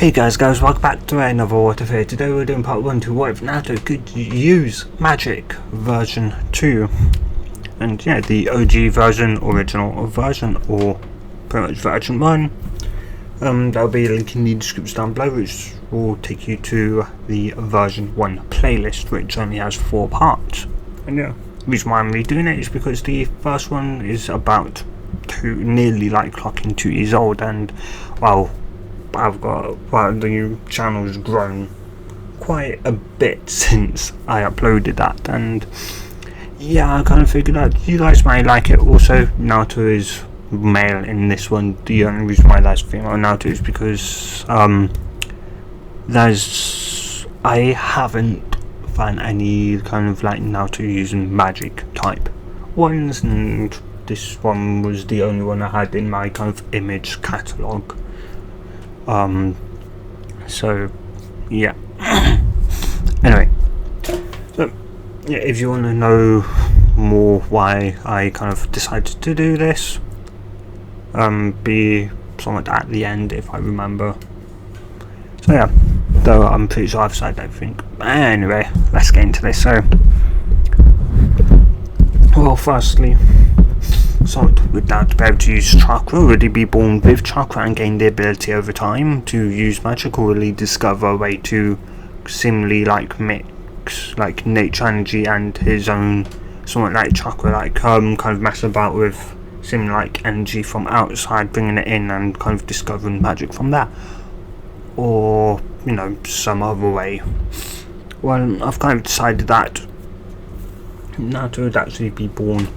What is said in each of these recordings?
Hey guys, welcome back to another What If Here. Today we're doing part 1 to what if Naruto could use magic version 2. And yeah, the OG version, original version, or pretty much version 1. There'll be a link in the description down below which will take you to the version 1 playlist, which only has 4 parts. And yeah, the reason why I'm redoing it is because the first one is about nearly like clocking 2 years old, and well, the channel's grown quite a bit since I uploaded that, and yeah, I kind of figured out you guys might like it. Also, Naruto is male in this one. The only reason why that's female Naruto is because I haven't found any kind of like Naruto using magic type ones, and this one was the only one I had in my kind of image catalogue. So yeah. Anyway, so yeah, if you want to know more why I kind of decided to do this, be somewhat at the end if I remember. So yeah, though I'm pretty sure I've said everything. Anyway, let's get into this. So, well, firstly, would now to be able to use chakra, would he be born with chakra and gain the ability over time to use magic, or will he discover a way to similarly like mix like nature energy and his own somewhat like chakra, like kind of mess about with similar like energy from outside, bringing it in and kind of discovering magic from that, or you know, some other way? Well, I've kind of decided that Naruto would actually be born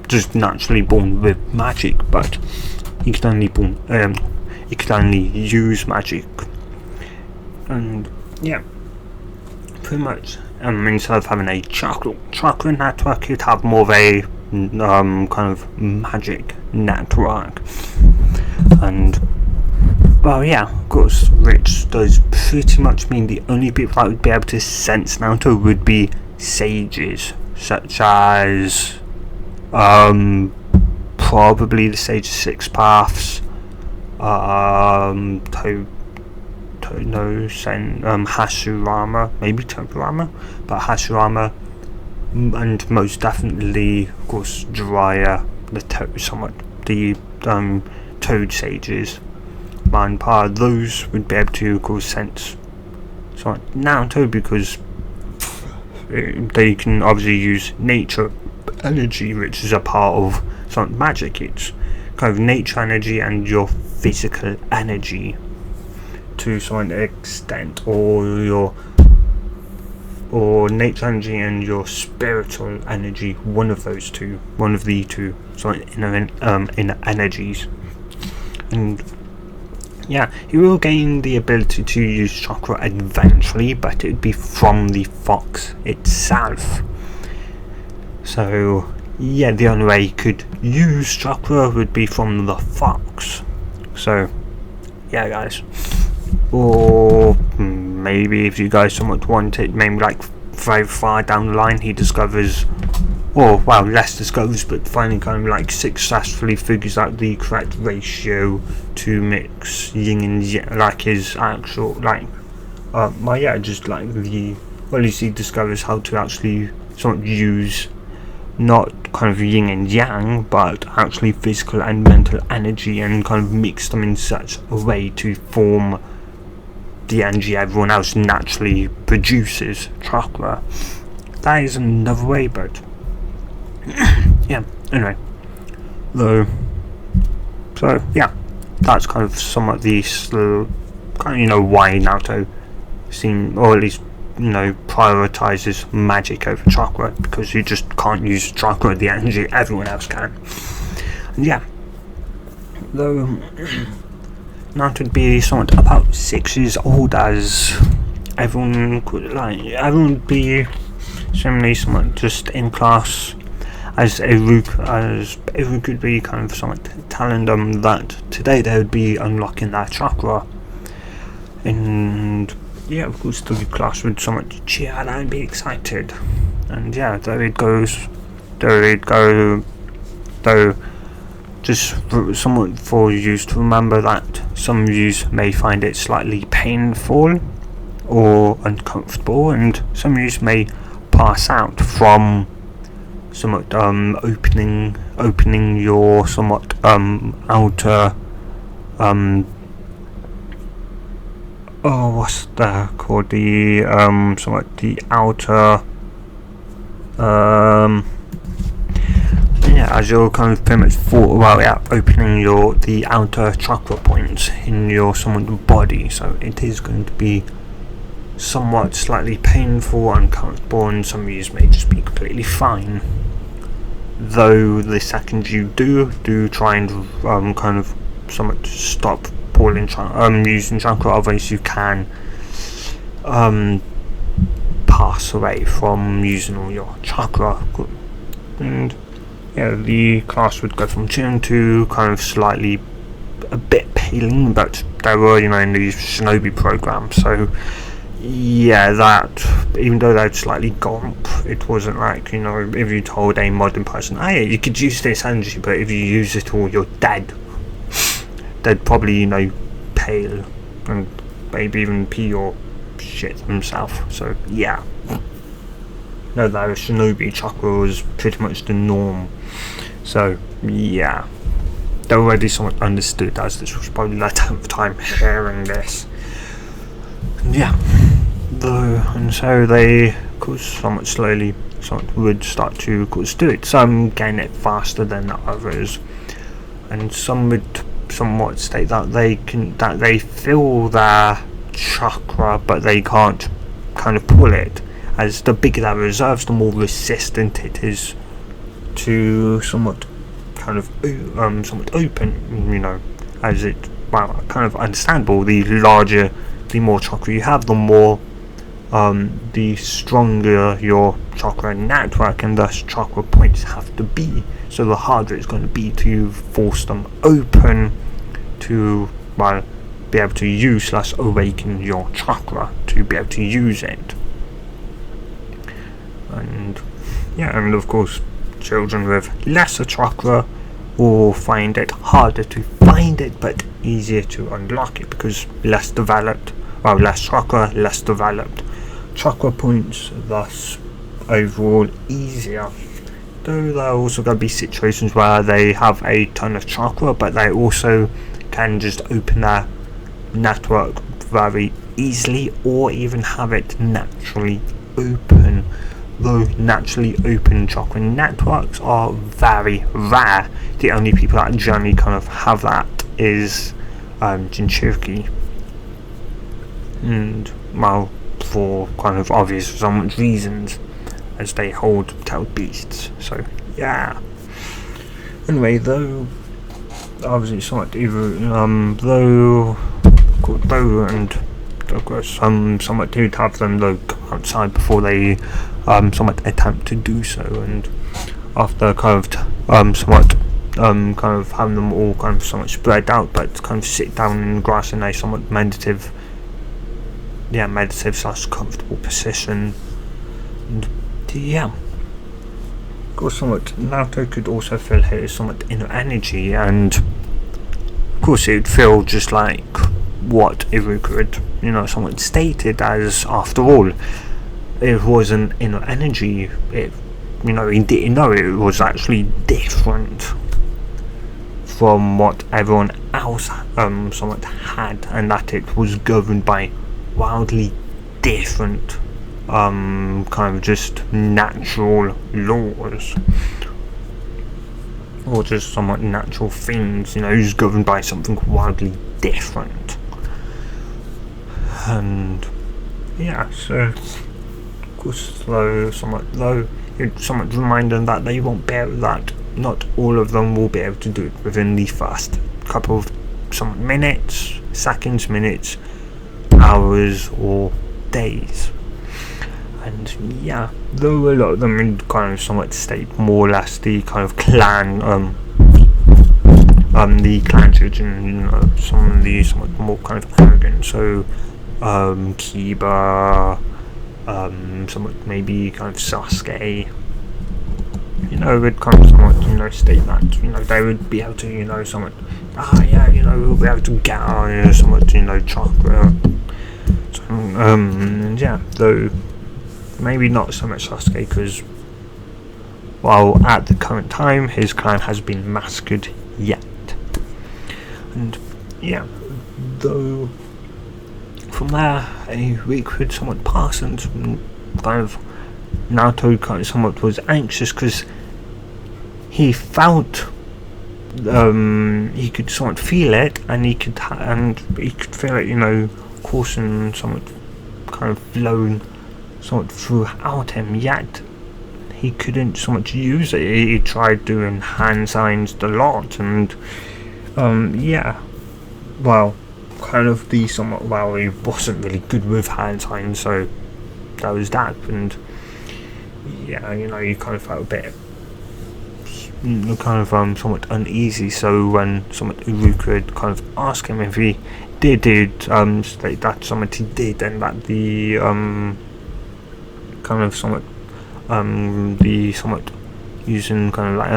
just naturally born with magic, but he could only use magic. And yeah, pretty much instead of having a chakra network, he'd have more of a kind of magic network. And well, yeah, of course, which does pretty much mean the only people that would be able to sense Naruto would be sages, such as probably the Sage of Six Paths, Hashirama, maybe Tobirama, but Hashirama, and most definitely, of course, Jiraiya, the Toad Sages. And part of those would be able to, of course, sense Naruto, because they can obviously use nature energy, which is a part of some magic. It's kind of nature energy and your physical energy to some extent, or nature energy and your spiritual energy, one of the two inner energies. And yeah, he will gain the ability to use chakra eventually, but it would be from the fox itself. So yeah, the only way he could use chakra would be from the fox. So yeah, guys. Or maybe if you guys somewhat want it, maybe like very far down the line he discovers, or well, less discovers, but finally kind of like successfully figures out the correct ratio to mix yin and yang, like his actual just like the, well, at least he discovers how to actually sort of use not kind of yin and yang, but actually physical and mental energy, and kind of mix them in such a way to form the energy everyone else naturally produces, chakra. That is another way, but yeah, anyway, though, so yeah, that's kind of somewhat the kind of, why Naruto or at least, prioritizes magic over chakra, because you just can't use chakra, the energy everyone else can. And yeah, though Naruto would be somewhat about 6 years old, as everyone would be similarly somewhat just in class, as Iruka could be kind of somewhat telling them that today they would be unlocking their chakra. And yeah, of course, the class would somewhat cheer and be excited. And yeah, there it goes, though, just somewhat for you to remember that some of you may find it slightly painful or uncomfortable, and some of you may pass out from somewhat opening your somewhat outer what's that called, the somewhat the outer as you're kind of pretty much thought about opening the outer chakra points in your somewhat body, so it is going to be somewhat slightly painful, uncomfortable, and some of you may just be completely fine. Though the second you do try and kind of somewhat stop using chakra, otherwise you can pass away from using all your chakra. And yeah, the class would go from 2 to kind of slightly a bit paling, but they were in the shinobi program, so yeah, that even though they'd slightly gone up, it wasn't like, if you told a modern person, oh yeah, you could use this energy, but if you use it all, you're dead, they'd probably pale and maybe even pee or shit themselves. So yeah, no, that shinobi chakra was pretty much the norm. So yeah, they already somewhat understood, as this was probably their 10th time hearing this. And yeah, and so they, of course, somewhat slowly would start to, of course, do it. Some gain it faster than others, and some would somewhat state that they feel their chakra, but they can't kind of pull it. As the bigger their reserves, the more resistant it is to somewhat kind of somewhat open. As it, well, kind of understandable. The larger, the more chakra you have, the more the stronger your chakra network and thus chakra points have to be, so the harder it's going to be to force them open to, well, be able to use / awaken your chakra to be able to use it. And yeah, and of course children with lesser chakra will find it harder to find it, but easier to unlock it, because less chakra, less developed chakra points, thus overall easier. Though there are also going to be situations where they have a ton of chakra, but they also can just open their network very easily, or even have it naturally open. Though naturally open chakra networks are very rare. The only people that generally kind of have that is Jinchuriki, and well, for kind of obvious somewhat reasons, as they hold tailed beasts. So yeah. Anyway, though obviously somewhat though and of course somewhat do have them though outside before they somewhat attempt to do so, and after kind of somewhat kind of having them all kind of somewhat spread out, but kind of sit down in the grass in a somewhat meditative / comfortable position. And yeah, of course somewhat Naruto could also feel his somewhat inner energy, and of course it would feel just like what Iruka had somewhat stated, as after all it was an inner energy. It he didn't know it was actually different from what everyone else somewhat had, and that it was governed by wildly different kind of just natural laws, or just somewhat natural things. It was governed by something wildly different. And yeah, so of course somewhat remind them that they won't be able, that not all of them will be able to do it within the first couple of some minutes, seconds, minutes, hours, or days. And yeah, though a lot of them would kind of somewhat state more or less the kind of clan the clan children, some of the somewhat more kind of arrogant, so Kiba, somewhat maybe kind of Sasuke, would kind of somewhat state that they would be able to somewhat yeah, we'll be able to get our somewhat, chakra. So, and yeah, though maybe not so much Sasuke, because while at the current time his clan has been massacred yet. And yeah, though from there a week could somewhat pass, and kind of Naruto kind of somewhat was anxious, because he felt he could somewhat feel it, and he could feel it, coursing somewhat kind of flown somewhat throughout him, yet he couldn't so much use it. He tried doing hand signs a lot, and yeah, well, kind of the somewhat, well, he wasn't really good with hand signs, so that was that. And yeah, you kind of felt a bit kind of somewhat uneasy. So when somewhat Iruka had kind of asked him if he did state that somewhat he did, and that the kind of somewhat the somewhat using kind of like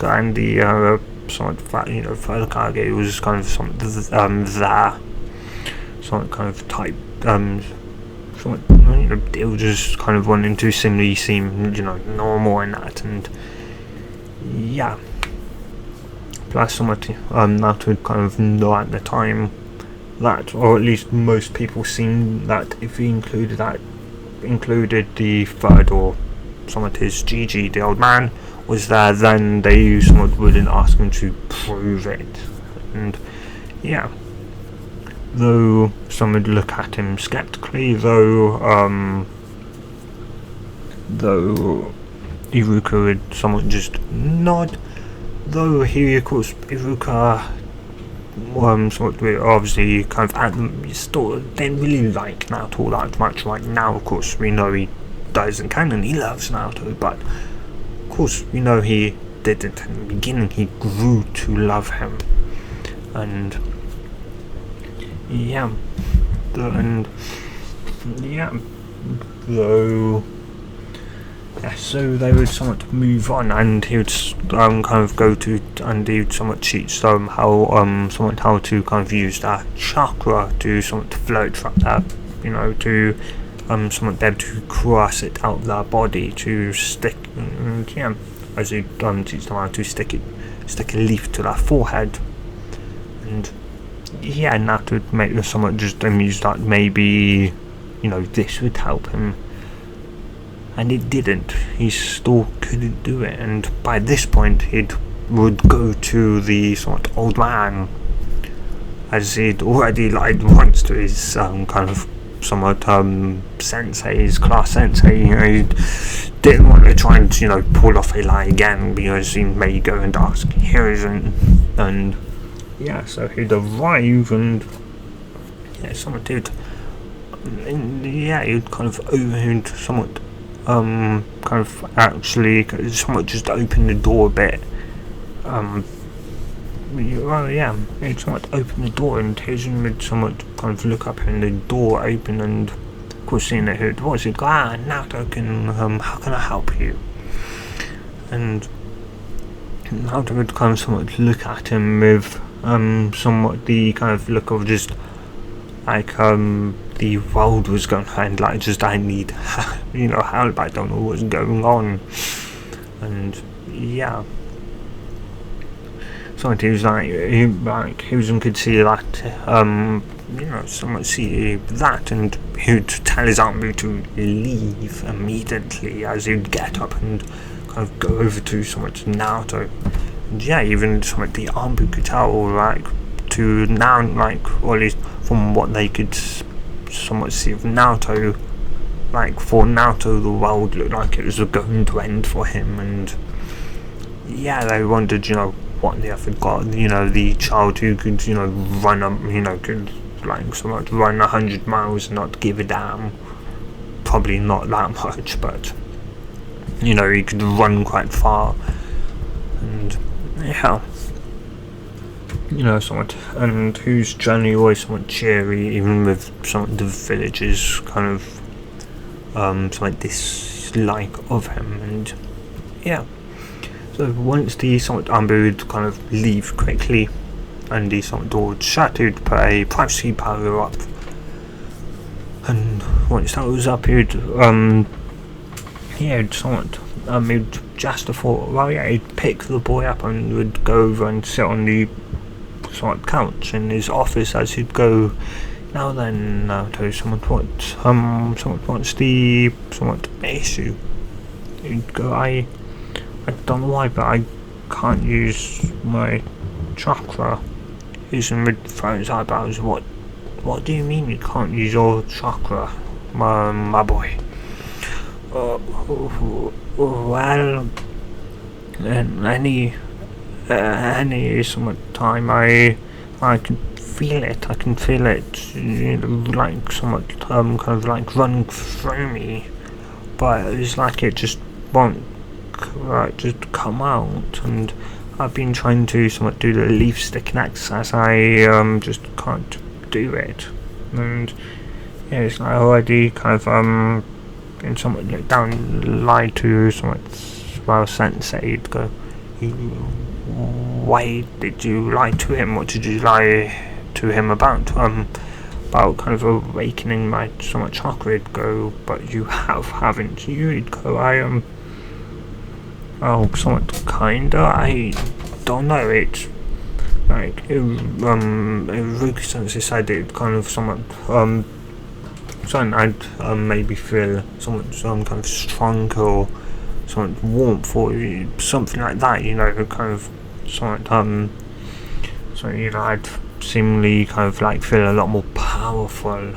and the somewhat further Kage was kind of somewhat there, somewhat kind of type somewhat they were just kind of wanting to simply seem normal and that. And yeah, plus somewhat Naruto kind of know at the time that, or at least most people seem that if he included the third, or somewhat his Gigi, the old man, was there, then they somewhat wouldn't ask him to prove it. And yeah, though some would look at him skeptically, though Iruka would somewhat just nod, though he, of course, Iruka somewhat obviously kind of still didn't really like Naruto that much. Right now, of course, we know he doesn't canon, he loves Naruto, but of course we know he didn't in the beginning. He grew to love him, and yeah, though. Yeah, so they would somewhat move on, and he would kind of go to, and he would somewhat teach them how to kind of use that chakra to somewhat float from that, to somewhat be able to cross it out of their body, to stick, and yeah, as he teach them how to stick a leaf to their forehead. And yeah, and that would make them somewhat just amused that maybe this would help him. And it didn't. He still couldn't do it. And by this point, he would go to the somewhat old man, as he'd already lied once to his kind of somewhat sensei, his class sensei. He didn't want to try and pull off a lie again, because he may go and ask, here isn't. And yeah, so he'd arrive, and yeah, somewhat he'd kind of he'd somewhat kind of actually somewhat just open the door a bit. Well, yeah, he'd somewhat open the door, and Tizen would somewhat kind of look up, and the door open, and of course seeing that who it was, he'd go, Naruto, how can I help you? And Naruto would kind of somewhat look at him with somewhat the kind of look of just like the world was going to end, like just I need help, I don't know what's going on. And yeah, so he was like Hiruzen could see that somewhat see that, and he would tell his army to leave immediately, as he'd get up and kind of go over to somewhat Naruto. And yeah, even somewhat the army could tell, to now, or at least from what they could somewhat see of Naruto, for Naruto the world looked like it was going to end for him. And yeah, they wondered what the other god, the child who could run up, could somewhat run 100 miles and not give a damn. Probably not that much, but he could run quite far. And yeah, somewhat, and whose journey always somewhat cheery, even with somewhat the villagers kind of somewhat dislike of him. And yeah, so once the somewhat Ambu would kind of leave quickly, and the somewhat door shut, he'd put a privacy barrier up. And once that was up, he'd somewhat he'd just thought, well, yeah, he'd pick the boy up and would go over and sit on the somewhat couch in his office as he'd go. Now then, Naruto, someone wants the somewhat issue. He'd go, I don't know why, but I can't use my chakra. Izumi would throw his eyebrows. What do you mean you can't use your chakra, my boy? Well, any somewhat time I can feel it. I can feel it, like somewhat kind of like running through me, but it's like it just won't just come out. And I've been trying to somewhat do the leaf sticking exercise. I just can't do it. And yeah, it's like already kind of been somewhat let down, lied to somewhat. Well, sensei, would go, why did you lie to him? What did you lie to him about? About kind of awakening my somewhat chakra. He'd go, but you haven't you? He'd go, somewhat kinda. I don't know. It's like Ruki-sensei said it kind of somewhat something I'd maybe feel somewhat kind of stronger or somewhat warmth or something like that. Kind of somewhat so I'd seemingly kind of like feel a lot more powerful.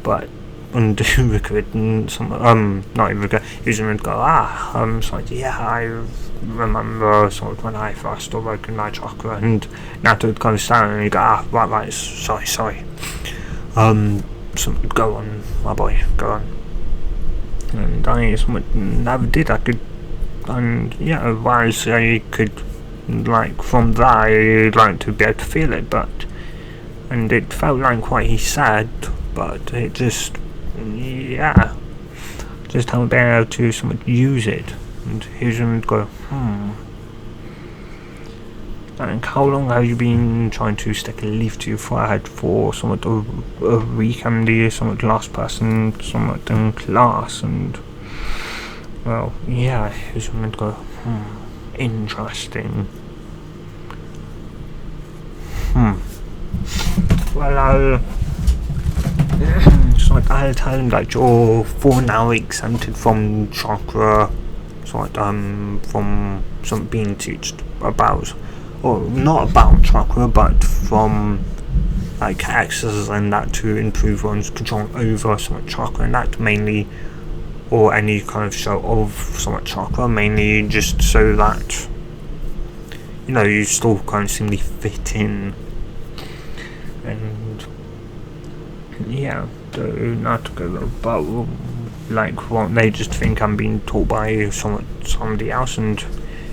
But undo Ruka and not even Ruka, Izumi would go, so yeah, I remember sort of when I first awoken my chakra, and Naruto would kind of stand and he'd go, right, sorry. So go on, my boy, go on. And I never did. I could, and yeah, whereas I could, like, from there, I'd like to be able to feel it, and it felt like what he said, but it just, yeah, just haven't been able to somewhat use it. And he would go, and how long have you been trying to stick a leaf to your forehead for? Somewhat a week. I'm the somewhat last person somewhat in class, and well, yeah, he would go, interesting. Well, I'll tell him that you're for now exempted from chakra, from some being taught about, or not about chakra, but from like exercises and that to improve one's control over somewhat chakra, and that mainly, or any kind of show of somewhat chakra, mainly just so that you still kind of seemingly fit in. And yeah, so not to go about like what they just think I'm being taught by somebody else, and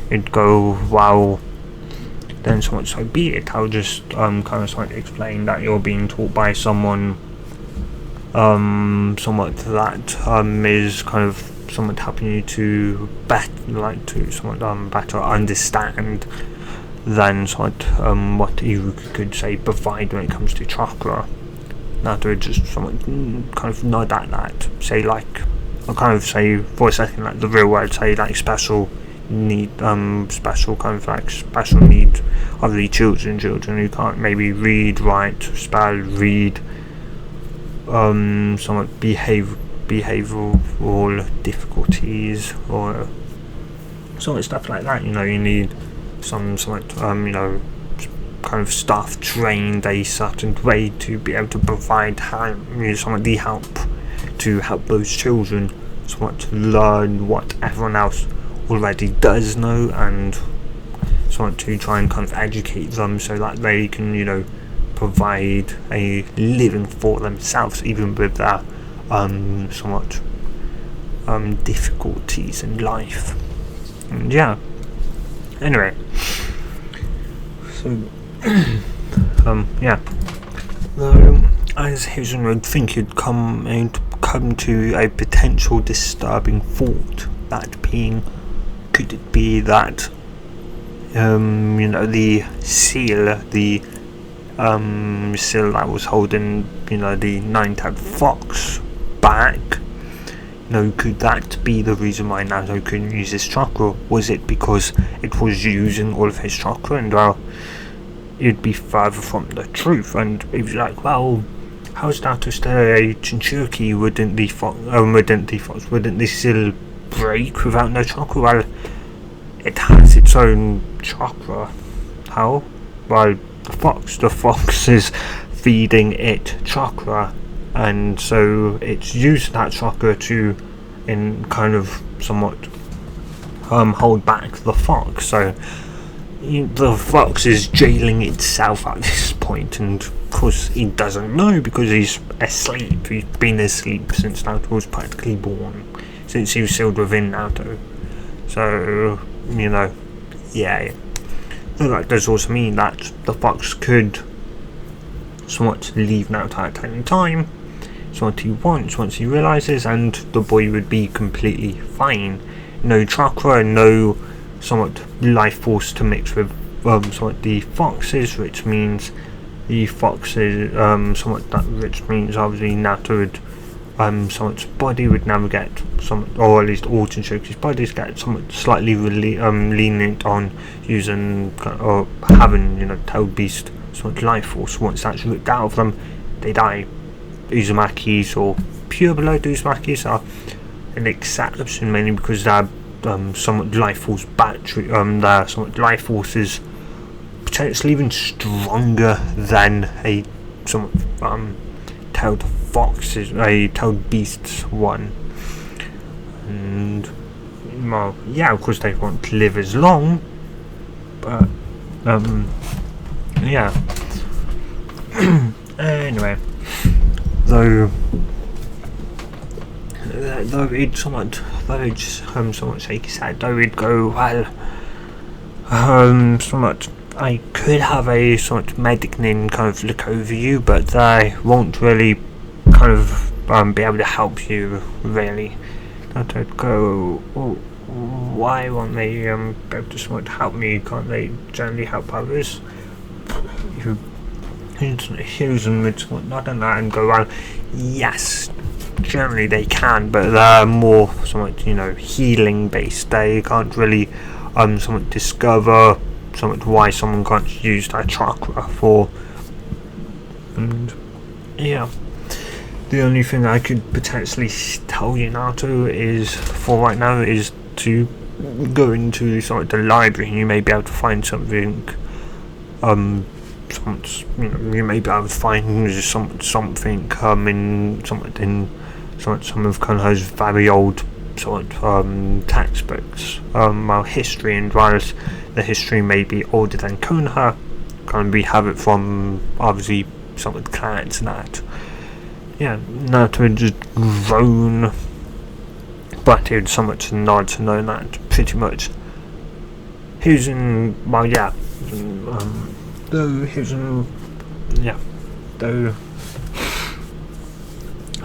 it'd go, well, then somewhat so be it. I'll just kind of explain that you're being taught by someone somewhat that is kind of somewhat helping you to better understand than what you could say provide when it comes to chakra. Now to just somewhat kind of nod at that, say like, I'll kind of say for a second like the real word, say like special need of the children who can't maybe read, write, spell, read, somewhat behavioural difficulties or sort of stuff like that. You need some kind of staff trained a certain way to be able to provide the help to help those children to learn what everyone else already does know, and to try and kind of educate them so that they can provide a living for themselves even with their difficulties in life. And yeah, anyway, so yeah, as Hilton would think, you'd come to a potential disturbing thought, that being, could it be that the seal, seal that was holding, the nine-tailed fox back. Could that be the reason why Naruto couldn't use his chakra? Was it because it was using all of his chakra? And it'd be further from the truth. And it was like, well, how's Naruto still a Jinchuriki? Wouldn't the seal break without no chakra? Well, it has its own chakra. How? Well, the fox is feeding it chakra, and so it's used that chakra to kind of somewhat hold back the fox. So the fox is jailing itself at this point, and of course he doesn't know because he's asleep. He's been asleep since Naruto was practically born, since he was sealed within Naruto. So yeah. That does also mean that the fox could somewhat leave Naruto at any time. It's what he wants once he realizes, and the boy would be completely fine. No chakra, no somewhat life force to mix with somewhat the foxes, which means the foxes which means obviously Naruto would somewhat's body would never get or at least all Jinchuriki's bodies get somewhat slightly lenient on using or having tailed beast somewhat life force. Once that's ripped out of them, they die. Uzumakis or pure blood Uzumakis are an exception, mainly because they're somewhat life force battery. Their somewhat life force is potentially even stronger than a somewhat tailed fox's, a tailed beast's one. And well, yeah, of course they won't live as long, but yeah. Anyway, though he'd somewhat shake his head, though he'd go, well, somewhat, I could have a somewhat medic nin kind of look over you, but they won't really kind of be able to help you, really. I'd go, oh, why won't they be able to somewhat help me? Can't they generally help others? Hiruzen would somewhat nod on that and go, well, yes, generally they can, but they're more somewhat, healing based. They can't really somewhat discover somewhat why someone can't use their chakra for. And yeah, the only thing I could potentially tell you, Naruto, is for right now is to go into somewhat the library. You may be able to find something. You may be able to find something in some of Konoha's very old textbooks. History, and whilst the history may be older than Konoha, we have it from obviously some of the clans and that. Yeah, Naruto would just groan, but he would somewhat nod to know that pretty much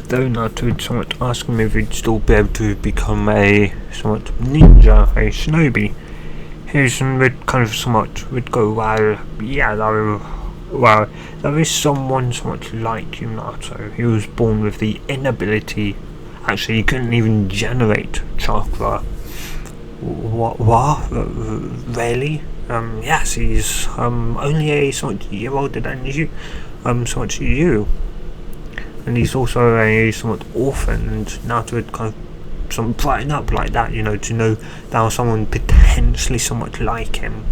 though Naruto would somewhat ask him if he'd still be able to become a somewhat ninja, a shinobi. Hiruzen would kind of somewhat would go, well, yeah, there is someone somewhat like you, Naruto. He was born with the inability, actually he couldn't even generate chakra. What? Really? Yes, he's only a somewhat year older than you, and he's also a somewhat orphan, and Naruto would kind of some brighten up like that, to know there was someone potentially somewhat like him.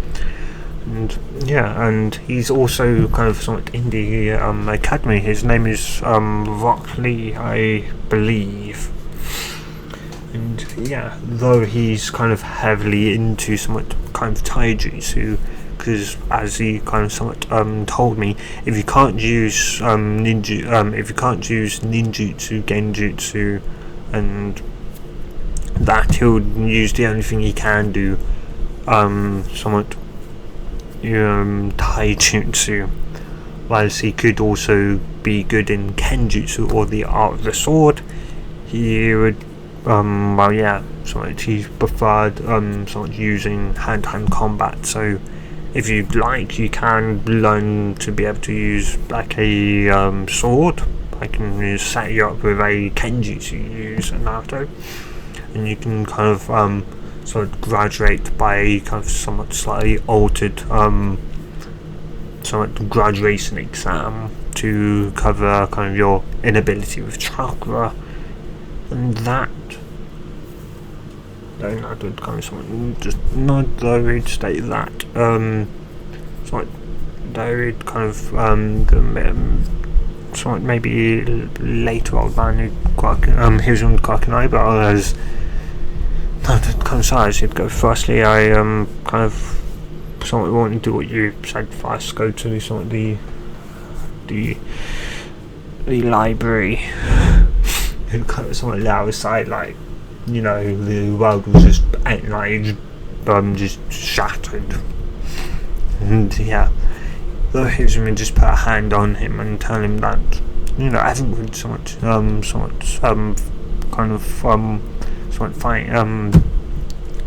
And yeah, and he's also kind of somewhat in the academy. His name is Rock Lee, I believe. And yeah, though he's kind of heavily into somewhat kind of taijutsu, because as he kind of somewhat told me, if you can't use ninjutsu, genjutsu, and that, he'll use the only thing he can do, somewhat taijutsu, whilst he could also be good in kenjutsu, or the art of the sword. He would well, yeah, so he preferred using hand-to-hand combat. So if you'd like, you can learn to be able to use like a sword. I can set you up with a kenjutsu you use in Naruto, and you can kind of sort of graduate by a kind of somewhat slightly altered somewhat graduation exam to cover kind of your inability with chakra, and that. Then I did kind of something just not though he'd state that somewhat though he'd kind of somewhat maybe later old man who quite he was on Kakanai, but I was kind of sorry he'd go. Firstly, I kind of somewhat want to do what you said first, go to somewhat the library. Who kind of somewhat allow aside, like, you know, the world was just like just shattered, and yeah, though Hizumin just put a hand on him and tell him that, you know, I think with somewhat kind of somewhat fight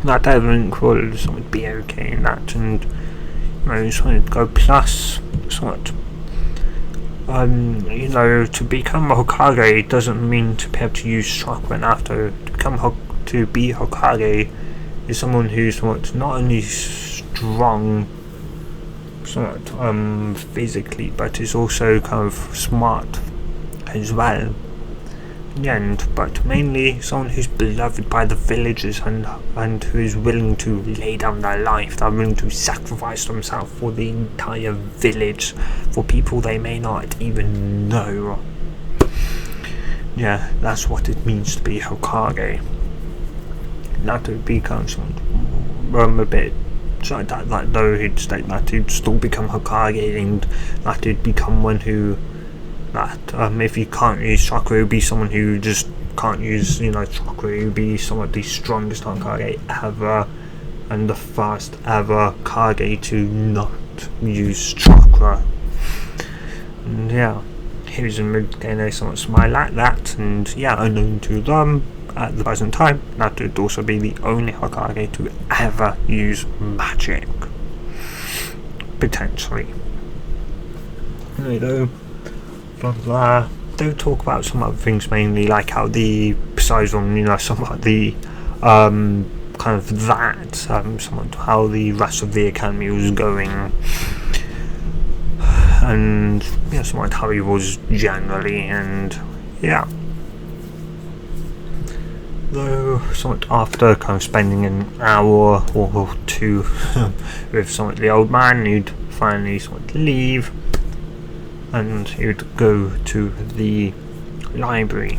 that everything will somewhat be okay in that, and you know, somewhat go plus somewhat. You know, to become a Hokage doesn't mean to be able to use chakra and after. To be Hokage is someone who's somewhat not only strong somewhat physically, but is also kind of smart as well in the end, but mainly someone who's beloved by the villagers and who is willing to lay down their life. They're willing to sacrifice themselves for the entire village, for people they may not even know. Yeah, that's what it means to be Hokage. Not to become someone a bit so that though he'd state that he'd still become Hokage, and that he'd become one who that if you can't use chakra, he'd be someone who just can't use, you know, chakra. He'd be somewhat the strongest Hokage ever, and the first ever Kage to not use chakra. And yeah, he was in Mid-Gane somewhat smile at that, and yeah, unknown to them at the present time, that would also be the only Hokage to ever use magic. Potentially. Anyway though, from there, they'll talk about some other things, mainly like how the, besides from, you know, somewhat the kind of that, somewhat how the rest of the academy was going, and yeah, somewhat how he was generally, and yeah. Though somewhat after kind of spending an hour or two with somewhat the old man, he'd finally somewhat leave, and he would go to the library,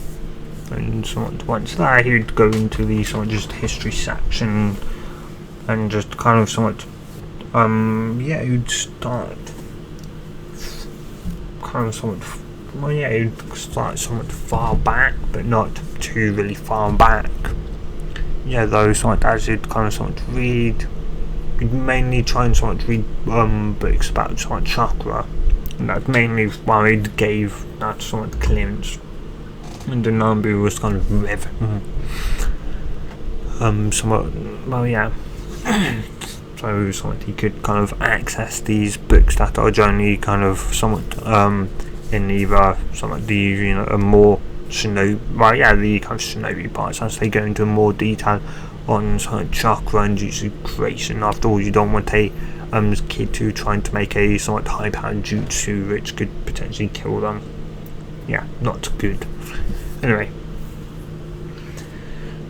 and somewhat once there he'd go into the somewhat just history section and just kind of somewhat yeah, he'd start kind of somewhat, well yeah, he'd start somewhat far back, but not too really far back. Yeah, though somewhat as he'd kind of somewhat read, he'd mainly try and somewhat read books about somewhat chakra, and that's mainly why he gave that somewhat clearance, and the Nambu was kind of somewhat, well yeah. So somewhat he could kind of access these books that are generally kind of somewhat in either somewhat the, you know, a more shinobi, well yeah, the kind of shinobi parts, as they go into more detail on somewhat chakra and jutsu creation. After all, you don't want a kid to trying to make a somewhat high powered jutsu which could potentially kill them. Yeah, not good. Anyway,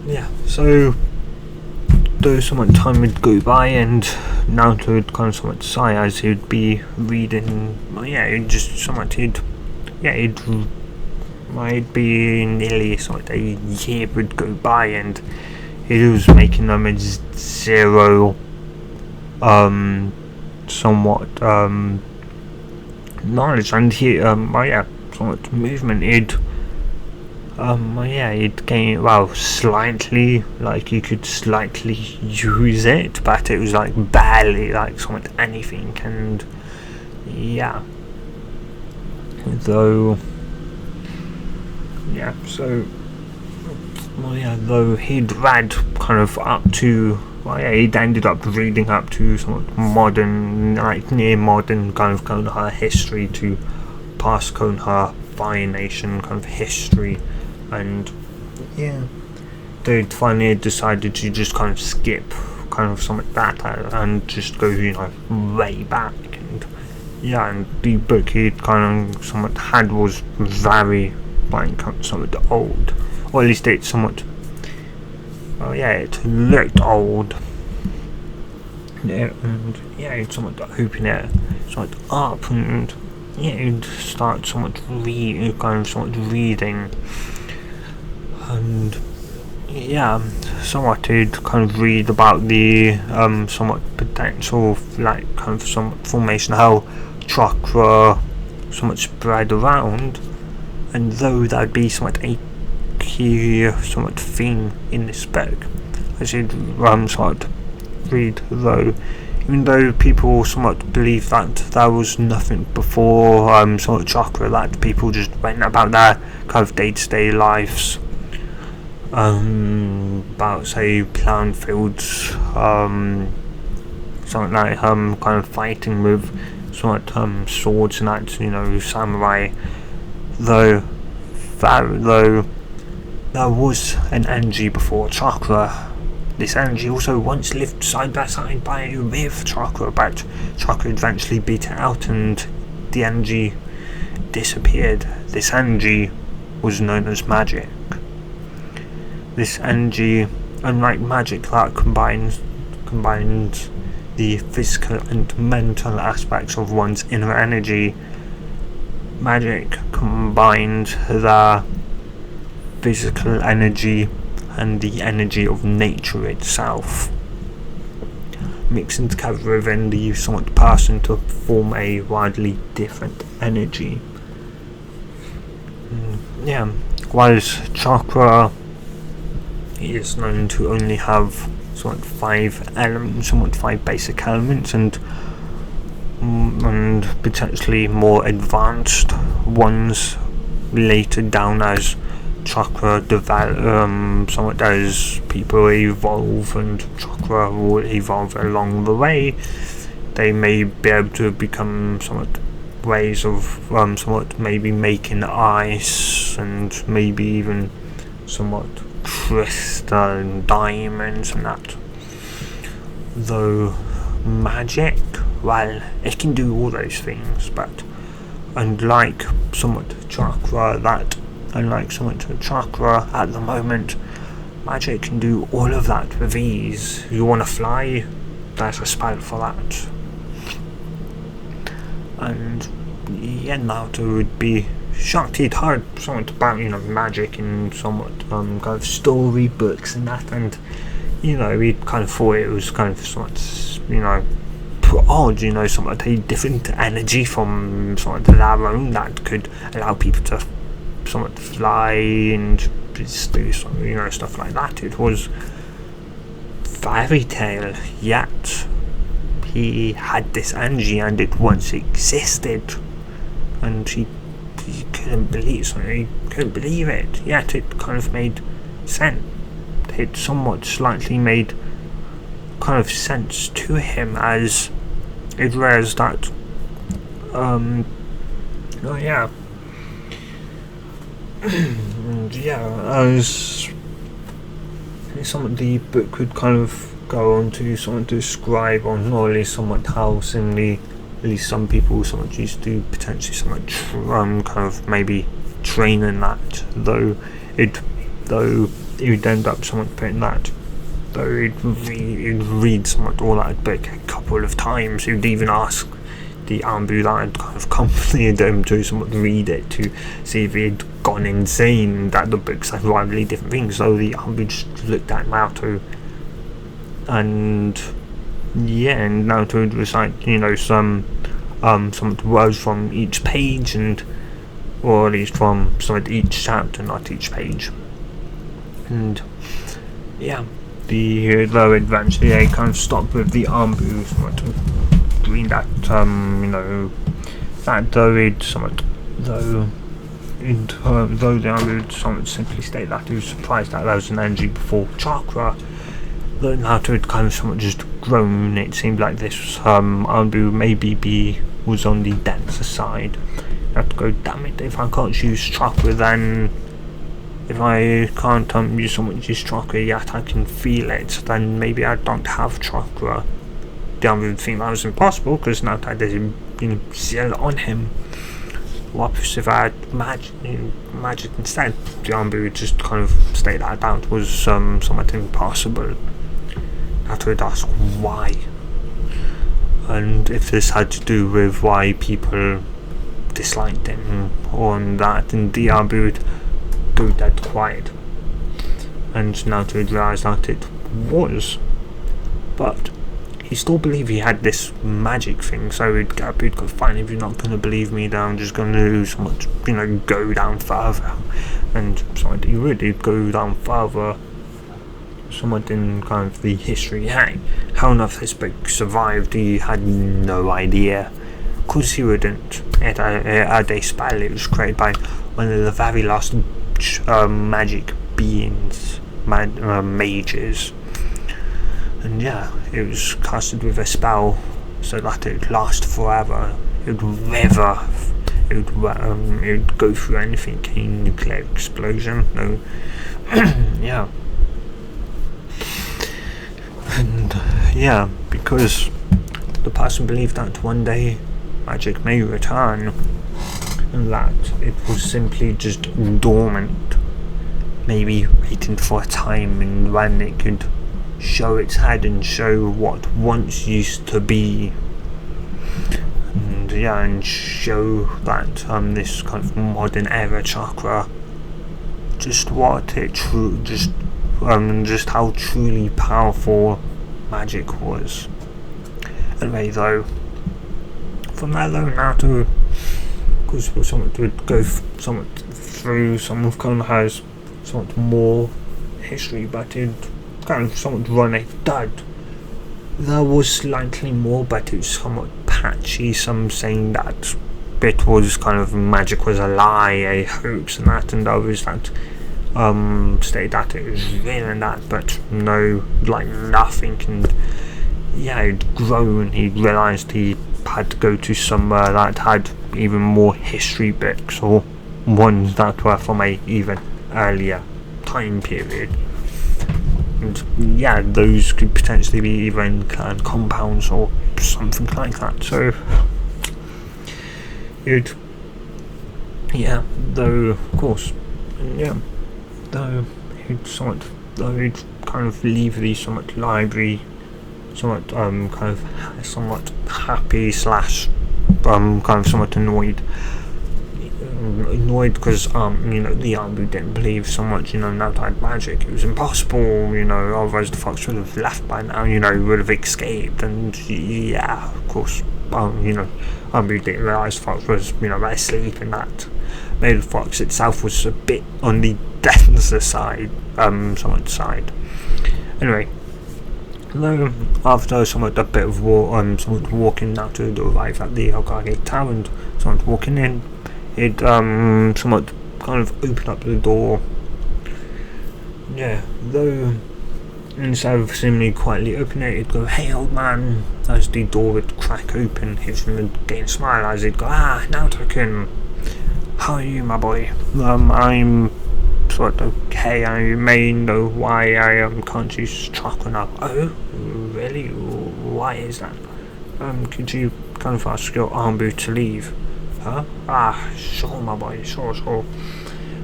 yeah, so though somewhat time would go by, and Naruto would kind of somewhat sigh as he'd be reading, well yeah, he'd just somewhat he'd be nearly somewhat a year would go by, and he was making them as zero somewhat knowledge, and he well yeah, somewhat movement he'd well yeah, he'd gain, well, slightly, like you could slightly use it, but it was like barely like somewhat anything, and yeah, though yeah, so well, yeah, though he'd read kind of up to, well, yeah, he'd ended up reading up to somewhat modern, like near modern kind of Konoha history to past Konoha Fire Nation kind of history, and yeah, they'd finally decided to just kind of skip kind of something like that and just go, way back. And yeah, and the book he'd kind of somewhat had was very, like, somewhat old, or at least it's somewhat, well, yeah, it looked old. Yeah, and yeah, you'd somewhat open it somewhat up, and yeah, you'd start somewhat reading, and yeah, somewhat you'd kind of read about the somewhat potential, like, kind of somewhat formation, how chakra somewhat spread around, and though that'd be somewhat a key somewhat theme in this book, as you'd somewhat read, though, even though people somewhat believe that there was nothing before somewhat chakra, that people just went about their kind of day-to-day lives, about, say, playing fields, something like kind of fighting with somewhat swords and that, samurai, though there was an energy before chakra. This energy also once lived side by side with chakra, but chakra eventually beat it out and the energy disappeared. This energy was known as magic. This energy, unlike magic that combines the physical and mental aspects of one's inner energy, magic combined the physical energy and the energy of nature itself, mixing together within the somewhat person to form a widely different energy. Yeah, whilst chakra is known to only have somewhat five basic elements, and potentially more advanced ones later down as chakra develop, somewhat as people evolve and chakra will evolve along the way. They may be able to become somewhat ways of somewhat maybe making ice, and maybe even somewhat crystal and diamonds and that. Though magic, well, it can do all those things, but unlike somewhat chakra at the moment, magic can do all of that with ease. You want to fly, there's a spell for that. And yeah, Naruto would be shocked. He'd heard somewhat about magic in somewhat kind of story books and that, and he'd kind of thought it was kind of somewhat odd, somewhat a different energy from somewhat their own that could allow people to somewhat fly and just do stuff like that. It was fairy tale, yet he had this energy and it once existed, and he couldn't believe it, yet it kind of made sense. It somewhat slightly made kind of sense to him as it realized that and as somewhat the book could kind of go on to somewhat describe, or not really somewhat how similarly at least some people somewhat used to potentially somewhat kind of maybe train in that, though it would end up somewhat putting that, though he'd read somewhat all that book a couple of times. He'd even ask the Ambu that had kind of accompanied him to somewhat read it to see if he'd gone insane, that the books had widely different things. So the Ambu just looked at Naruto, and Naruto would recite some words from each page, or at least from each chapter, not each page. And though eventually they kind of stopped with the Ambu doing that, that though though the Naruto someone simply state that he was surprised that there was an energy before chakra, though Naruto had kind of somewhat just grown. It seemed like this Anbu maybe was on the denser side. I have to go, damn it, if I can't use chakra, then if I can't use someone's use chakra yet I can feel it, then maybe I don't have chakra. The Anbu think that was impossible because Naruto didn't seal on him. What if I had magic instead? The Anbu would just kind of state that doubt was somewhat impossible. Naruto would ask why, and if this had to do with why people disliked him or that, and the Anbu would go dead quiet, and Naruto would realise that it was, but he still believed he had this magic thing, so he'd go, fine, if you're not going to believe me, then I'm just going to do somewhat, go down further. And so he really did go down further, somewhat in kind of the history. Hey, how enough this book survived, he had no idea. Of course he wouldn't. It had a spell, it was created by one of the very last magic beings, mages. And yeah, it was casted with a spell so that it would last forever. It would weather. It would go through anything. A nuclear explosion. No. Yeah. And yeah, because the person believed that one day magic may return, and that it was simply just dormant, maybe waiting for a time and when it could show its head and show what once used to be, and yeah, and show that this kind of modern era chakra, just what it just how truly powerful magic was. Anyway, though, from there though, Naruto, because someone would go somewhat through, some of kind of has somewhat more history, but it kind of somewhat run a dud. There was slightly more, but it was somewhat patchy. Some saying that bit was kind of magic was a lie, a hoax, and that, and others that state that it was real and that, but no, like nothing. And yeah, he'd grown. He realised he had to go to somewhere that had even more history books, or ones that were from a even earlier time period. And yeah, those could potentially be even compounds or something like that. So it, yeah, though of course, yeah, though he'd kind of leave the somewhat library, somewhat kind of somewhat happy slash kind of somewhat annoyed because the Anbu didn't believe so much, Naruto had magic. It was impossible, otherwise the fox would have left by now, would have escaped. And yeah, of course, Anbu didn't realise the fox was, asleep, and that made the fox itself was a bit on the denser side, somewhat side. Anyway, though after somewhat a bit of somewhat walking, Naruto arrived at the Hokage Tower, and somewhat walking in, it somewhat kind of opened up the door. Yeah, though instead of seemingly quietly opening it, it'd go, "Hey old man," as the door would crack open. His would gain a smile as he'd go, Naruto-kun, how are you, my boy? I'm sort of okay. I may know why I can't use chakra now. Oh, really? Why is that? Could you kind of ask your Anbu to leave? Huh? Sure, my boy, sure.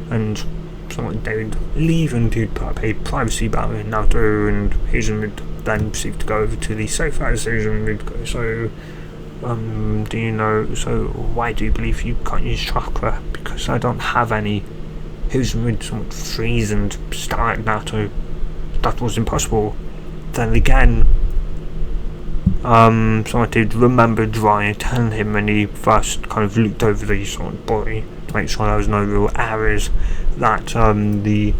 And someone they would leave, and he'd put up a privacy barrier in Naruto, and Hizen would then proceed to go over to the sofa, as Hizen would go, so why do you believe you can't use chakra? Because I don't have any. Hizen would somewhat freeze and stare at Naruto. That was impossible. Then again, someone did remember Jiraiya telling him when he first kind of looked over the sort of body to make sure there was no real errors, that the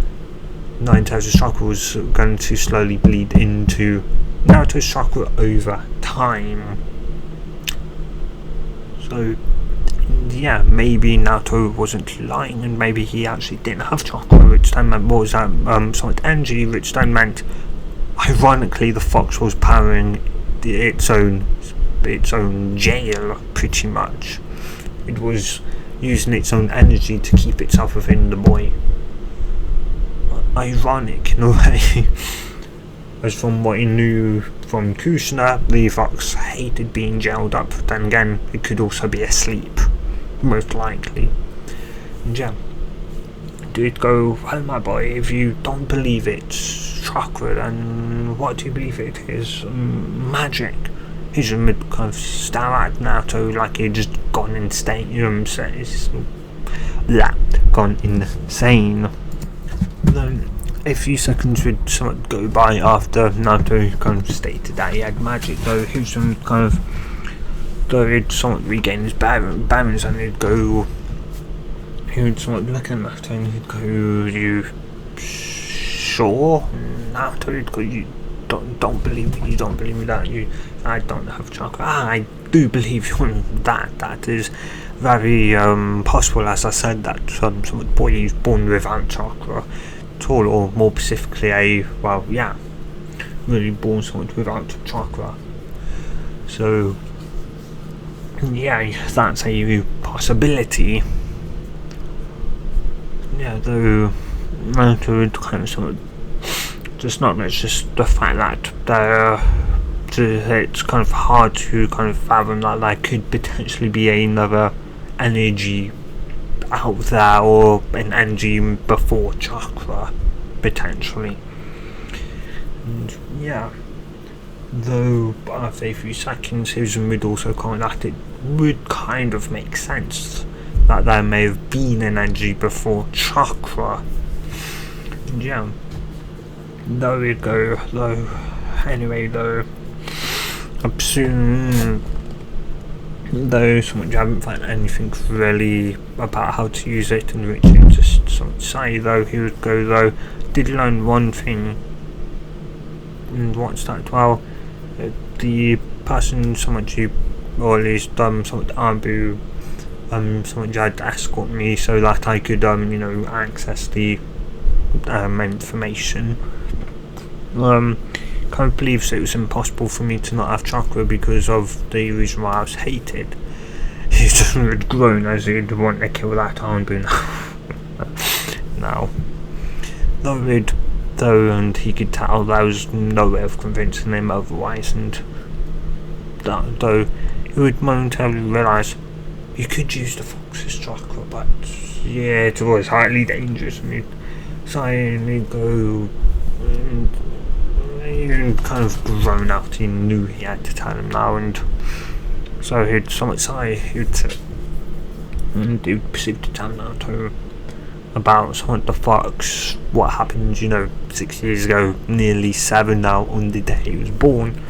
9 Tails chakra was going to slowly bleed into Naruto's chakra over time. So yeah, maybe Naruto wasn't lying, and maybe he actually didn't have chakra, which then meant was that solid energy, which then meant, ironically, the fox was powering its own jail, pretty much. It was using its own energy to keep itself within the boy. Ironic in a way. As from what he knew from Kushina, the fox hated being jailed up. Then again, it could also be asleep, most likely. And yeah, did go, well my boy, if you don't believe it's chakra, then what do you believe it is? Magic. He just kind of stare at Naruto like he'd just gone insane, says that, gone insane. Then a few seconds would somewhat go by after Naruto kind of stated that he had magic, though he was kind of, though he'd somewhat regain his balance, and he'd go, he would somewhat look at Naruto and he'd go, you sure? Naruto would go, you don't believe me, that I don't have chakra. I do believe you on that. That is very possible, as I said, that some boy is born without chakra at all, or more specifically really born somewhat without chakra. So yeah, that's a possibility. Yeah, though Naruto would kind of somewhat just not much, just the fact that it's kind of hard to kind of fathom that there could potentially be another energy out there, or an energy before chakra, potentially. And yeah, though after a few seconds his would also comment that it would kind of make sense that there may have been an energy before chakra. And yeah, though it go, though anyway, though soon, though someone haven't found anything really about how to use it, and Richard just sort of say, though he would go, though did learn one thing, and what's that? Well, the person someone you, or at least someone Abu, someone had to escort me so that I could access the information. Kind of believes it was impossible for me to not have chakra because of the reason why I was hated. He just would groan as he'd want to kill that Anbu now. And he could tell there was no way of convincing him otherwise, and though he would momentarily realise you could use the fox's chakra, but yeah, it was highly dangerous, and he'd go, he kind of grown out. He knew he had to tell him now, and so he'd somewhat sigh, and he'd proceed to tell Naruto about somewhat the fox, what happened 6 years ago, nearly 7 now, on the day he was born.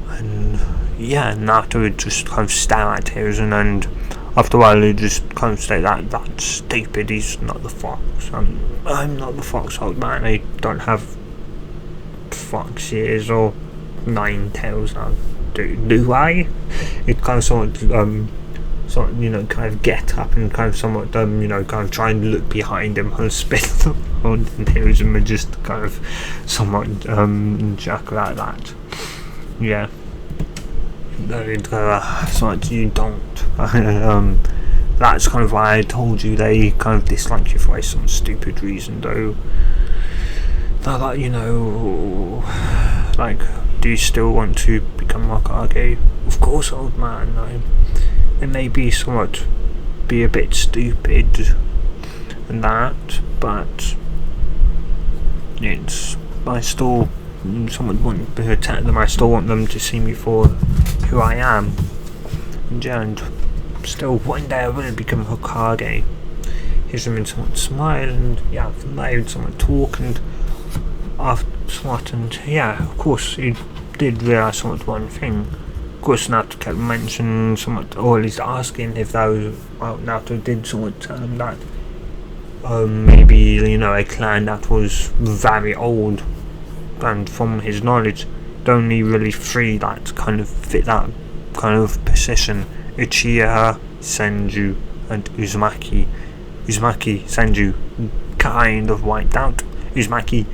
And yeah, Naruto would just kind of stare at Hiruzen, and after a while he'd just kind of say that's stupid, he's not the fox. I'm not the fox, old man. I don't have fox ears or 9 tails now. Do I? It kind of somewhat kind of get up and kind of somewhat kind of try and look behind him and spit on, and Hiruzen would just kind of somewhat chuckle at that. Yeah. They'd go, somewhat, you don't. That's kind of why I told you they kind of dislike you for some stupid reason, though. They're like, like, do you still want to become Hokage? Of course, old man. It may be somewhat be a bit stupid and that, but I still somewhat want to attack them. I still want them to see me for who I am, and still one day I will become Hokage. Here's him in somewhat smile, and yeah, from there he'd somewhat talk, and after somewhat, and yeah, of course he did realise somewhat one thing. Of course, Naruto kept mentioning somewhat, or at least asking if Naruto did somewhat tell him that maybe a clan that was very old, and from his knowledge, the only really 3 that kind of fit that kind of position Uchiha, Senju, and Uzumaki. Senju kind of wiped out. Uzumaki,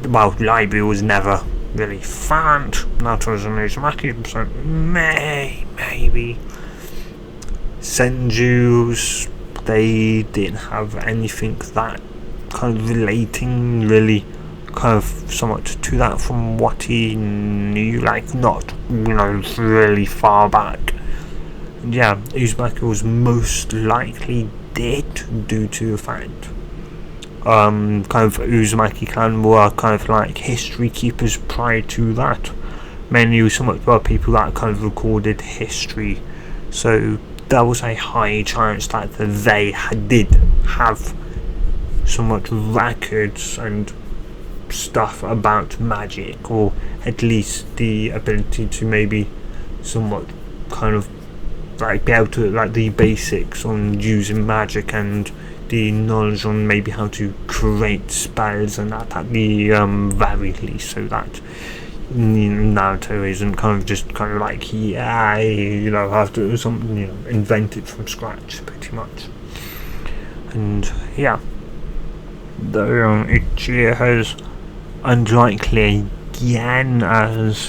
well, library was never really found. Naruto's and Uzumaki, so maybe. Senju's, they didn't have anything that kind of relating really kind of somewhat to that from what he knew, like not, really far back. Yeah, Uzumaki was most likely dead due to the fact kind of Uzumaki clan were kind of like history keepers prior to that. Many somewhat were people that kind of recorded history, so there was a high chance that they did have somewhat records and stuff about magic, or at least the ability to maybe somewhat kind of like be able to, like, the basics on using magic and the knowledge on maybe how to create spells and that at the very least, so that Naruto isn't kind of just kind of like, have to something, invent it from scratch pretty much. And yeah, the Uchiha has unlikely again, as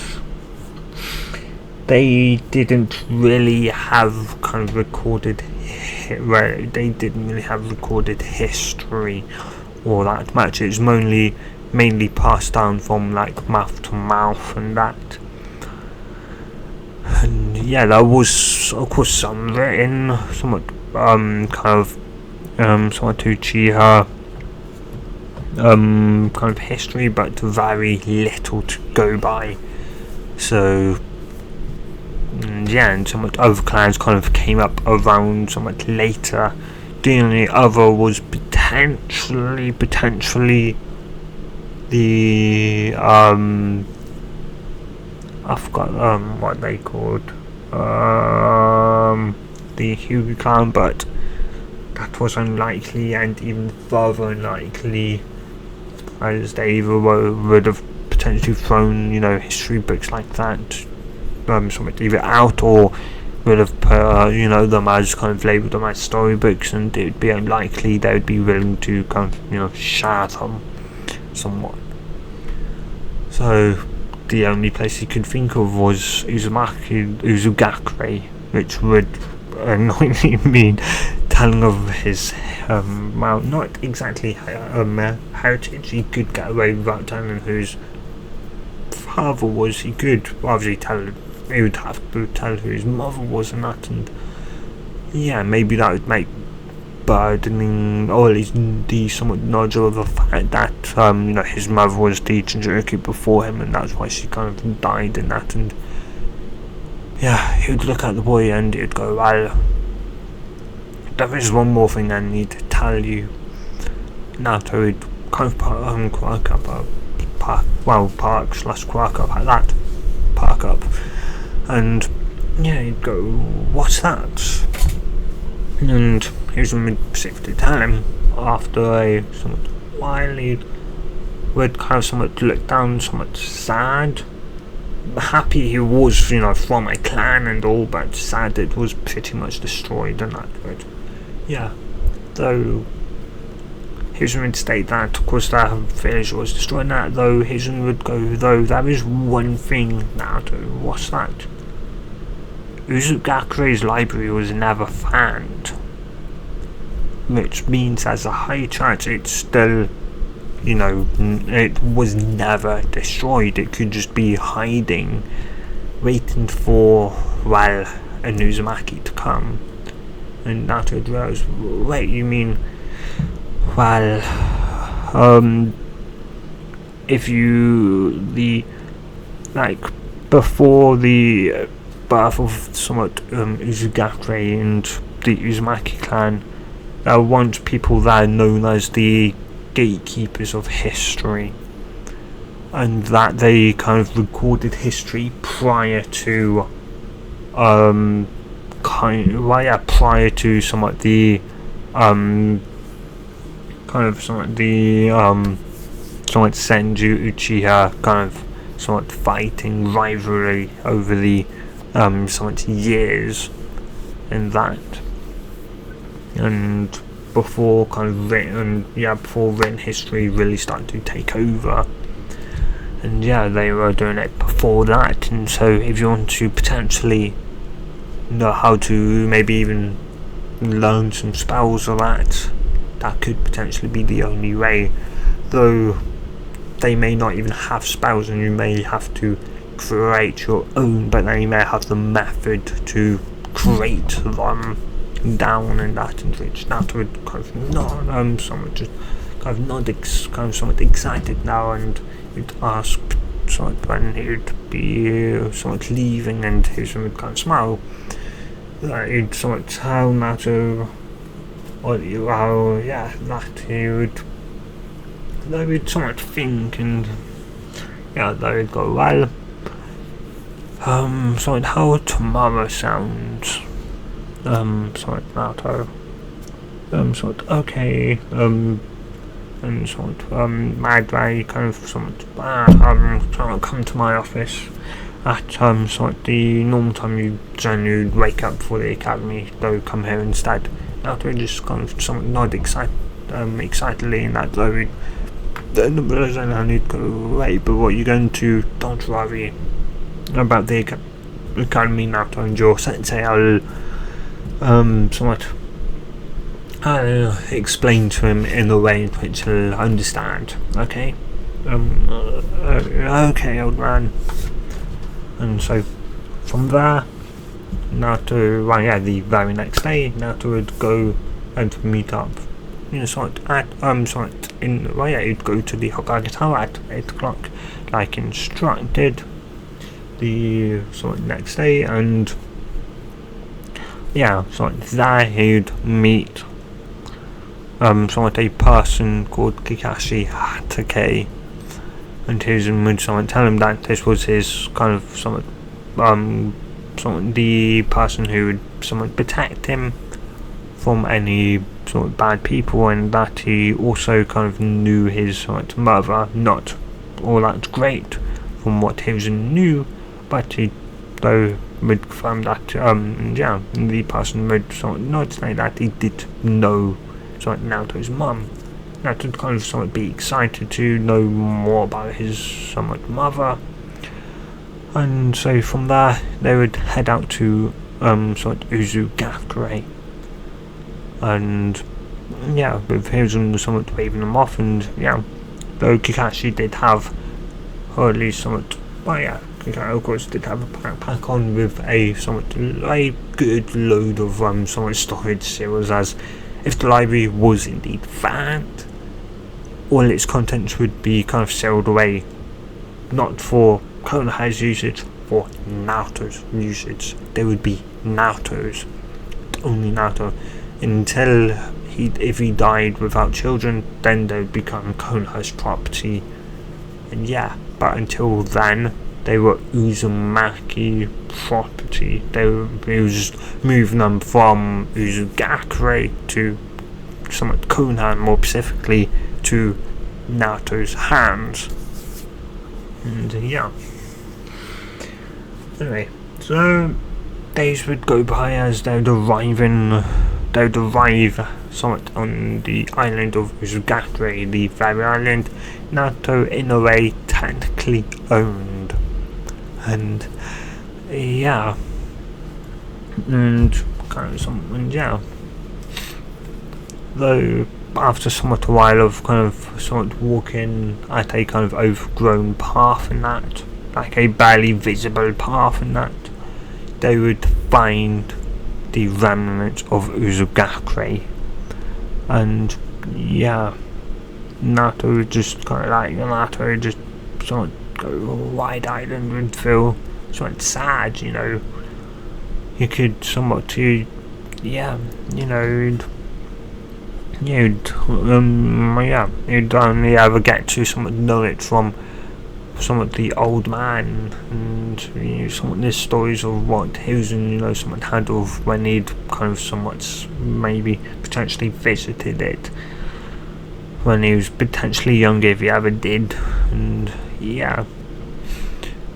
they didn't really have kind of recorded history or that much. It's mainly passed down from like mouth to mouth and that. And yeah, there was of course some written, somewhat somewhat to Uchiha kind of history, but very little to go by. So yeah, and somewhat other clans kind of came up around somewhat later. The only other was potentially the I forgot what they called, the Hyuga clan, but that was unlikely, and even further unlikely, as they would have potentially thrown history books like that somewhat either out, or would have put them as kind of labelled them as storybooks, and it would be unlikely they would be willing to kind of share them somewhat. So the only place he could think of was Uzugakure, which would annoyingly mean telling of his well, not exactly heritage. He could get away without telling whose father was. He could obviously he would have to tell who his mother was and that, and yeah, maybe that would make burdening, or at least the somewhat nodule of the fact that his mother was the Jinchuriki before him, and that's why she kind of died in that. And yeah, he would look at the boy and he would go, well, there is one more thing I need to tell you. Naruto would kind of park up, and yeah, he'd go, what's that? And he was specific to tell him. After a somewhat while, he would kind of somewhat look down, somewhat sad. Happy he was, from a clan and all, but sad it was pretty much destroyed and that. But yeah, though Hizen would state that, of course, that village was destroyed. And that, though, Hizen would go, though, there is one thing, Naruto. What's that? Uzugakure's library was never found, which means there's a high chance it's still, it was never destroyed. It could just be hiding, waiting for, well, a Uzumaki to come. And Naruto realized, wait, you mean, well, before the birth of somewhat Uzugakure and the Uzumaki clan, there were once people there known as the gatekeepers of history, and that they kind of recorded history prior to prior to somewhat the somewhat Senju Uchiha kind of somewhat fighting rivalry over the somewhat years, in that, and before before written history really started to take over. And they were doing it before that, and so if you want to potentially know how to maybe even learn some spells or that could potentially be the only way, though they may not even have spells and you may have to create your own, but then you may have the method to create them down and that, and which that would kind of not someone just kind of somewhat excited now, and you'd ask when he'd be somewhat leaving, and he would kind of smile. He'd somewhat tell Naruto that they would somewhat think, and they would go, well, somewhat how tomorrow sounds, somewhat Naruto, somewhat okay, and mad way kind of somewhat come to my office at somewhat the normal time you generally wake up for the academy, though come here instead. Naruto just kind of somewhat nod excitedly in that, though then I need to go away, but what you're going to, don't worry about the academy, Naruto, and your sensei. I'll explain to him in a way in which he'll understand, okay? Okay, old man. And so, from there, Naruto, the very next day, Naruto would go and meet up, he'd go to the Hokage Tower at 8 o'clock, like instructed, the next day, and there he'd meet a person called Kakashi Hatake, and he would tell him that this was his kind of the person who would protect him from any bad people, and that he also kind of knew his mother, not all that great from what he knew, but he though would confirm that the person would not say that he did know Naruto's mum. Naruto would kind of be excited to know more about his mother, and so from there they would head out to Uzugakure, and with Hiruzen waving them off, and though Kakashi did have, or at least Kakashi of course did have a backpack on with a good load of storage cereals, as if the library was indeed banned, all its contents would be kind of sealed away, not for Konoha's usage, for Naruto's usage. They would be Naruto's, only Naruto, until if he died without children, then they would become Konoha's property, and but until then they were Uzumaki property. He was just moving them from Uzugakure to Konoha, more specifically to Naruto's hands. And anyway, so days would go by as they would arrive somewhat on the island of Uzugakure, the very island Naruto in a way technically owned. And though after somewhat a while of walking at a kind of overgrown path and that, like a barely visible path and that, they would find the remnants of Uzugakure, and Naruto would just go wide-eyed and would feel sad, you could you'd only ever get to know it from the old man, and the stories of what Hiruzen had of when he'd kind of maybe potentially visited it when he was potentially younger, if he ever did. And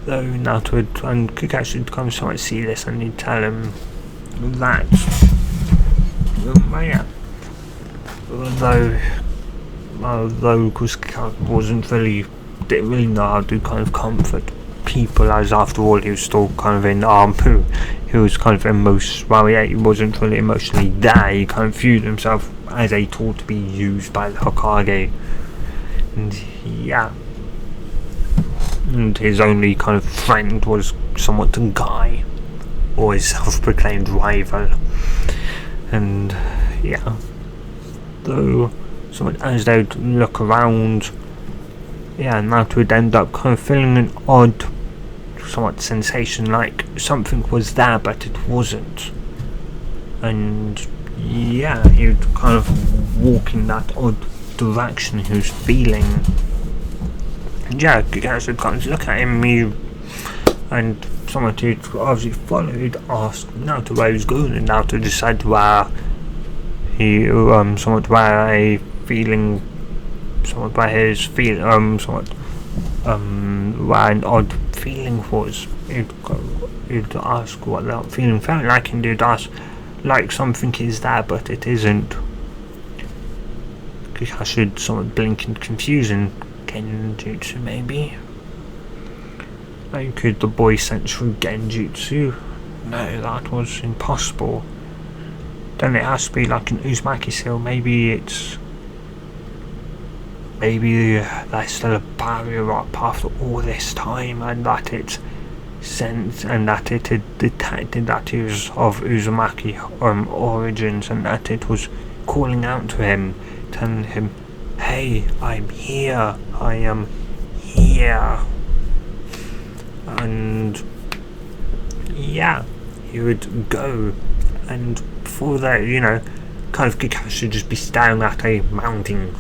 though Naruto and Kakashi would kind of see this, and he'd tell him that, yeah, although didn't really know how to kind of comfort people, as after all he was still kind of in Armu. He was kind of he wasn't really emotionally there. He kind of viewed himself as a tool to be used by the Hokage, and yeah, and his only kind of friend was somewhat Guy, or his self-proclaimed rival. And yeah, though somewhat as they'd look around, yeah, Naruto would end up kind of feeling an odd, somewhat sensation, like something was there but it wasn't. And yeah, he would kind of walk in that odd direction he was feeling. And yeah, Kakashi would kind of look at him, and someone who'd obviously follow, he'd ask Naruto where he was going, and Naruto decided where he somewhat where a feeling, somewhat where his feel somewhat where an odd feeling was. He'd ask what that feeling felt like, and he'd ask like something is there but it isn't. Kakashi would somewhat blink in confusion. Genjutsu maybe? Like, could the boy sense through Genjutsu? No, that was impossible. Then it has to be like an Uzumaki seal. Maybe there's still a barrier up after all this time, and that it's sensed, and that it had detected that he was of Uzumaki origins, and that it was calling out to him, telling him, "Hey, I'm here. I am here." And yeah, he would go, and before that, kind of Kakashi would just be staring at a mountain,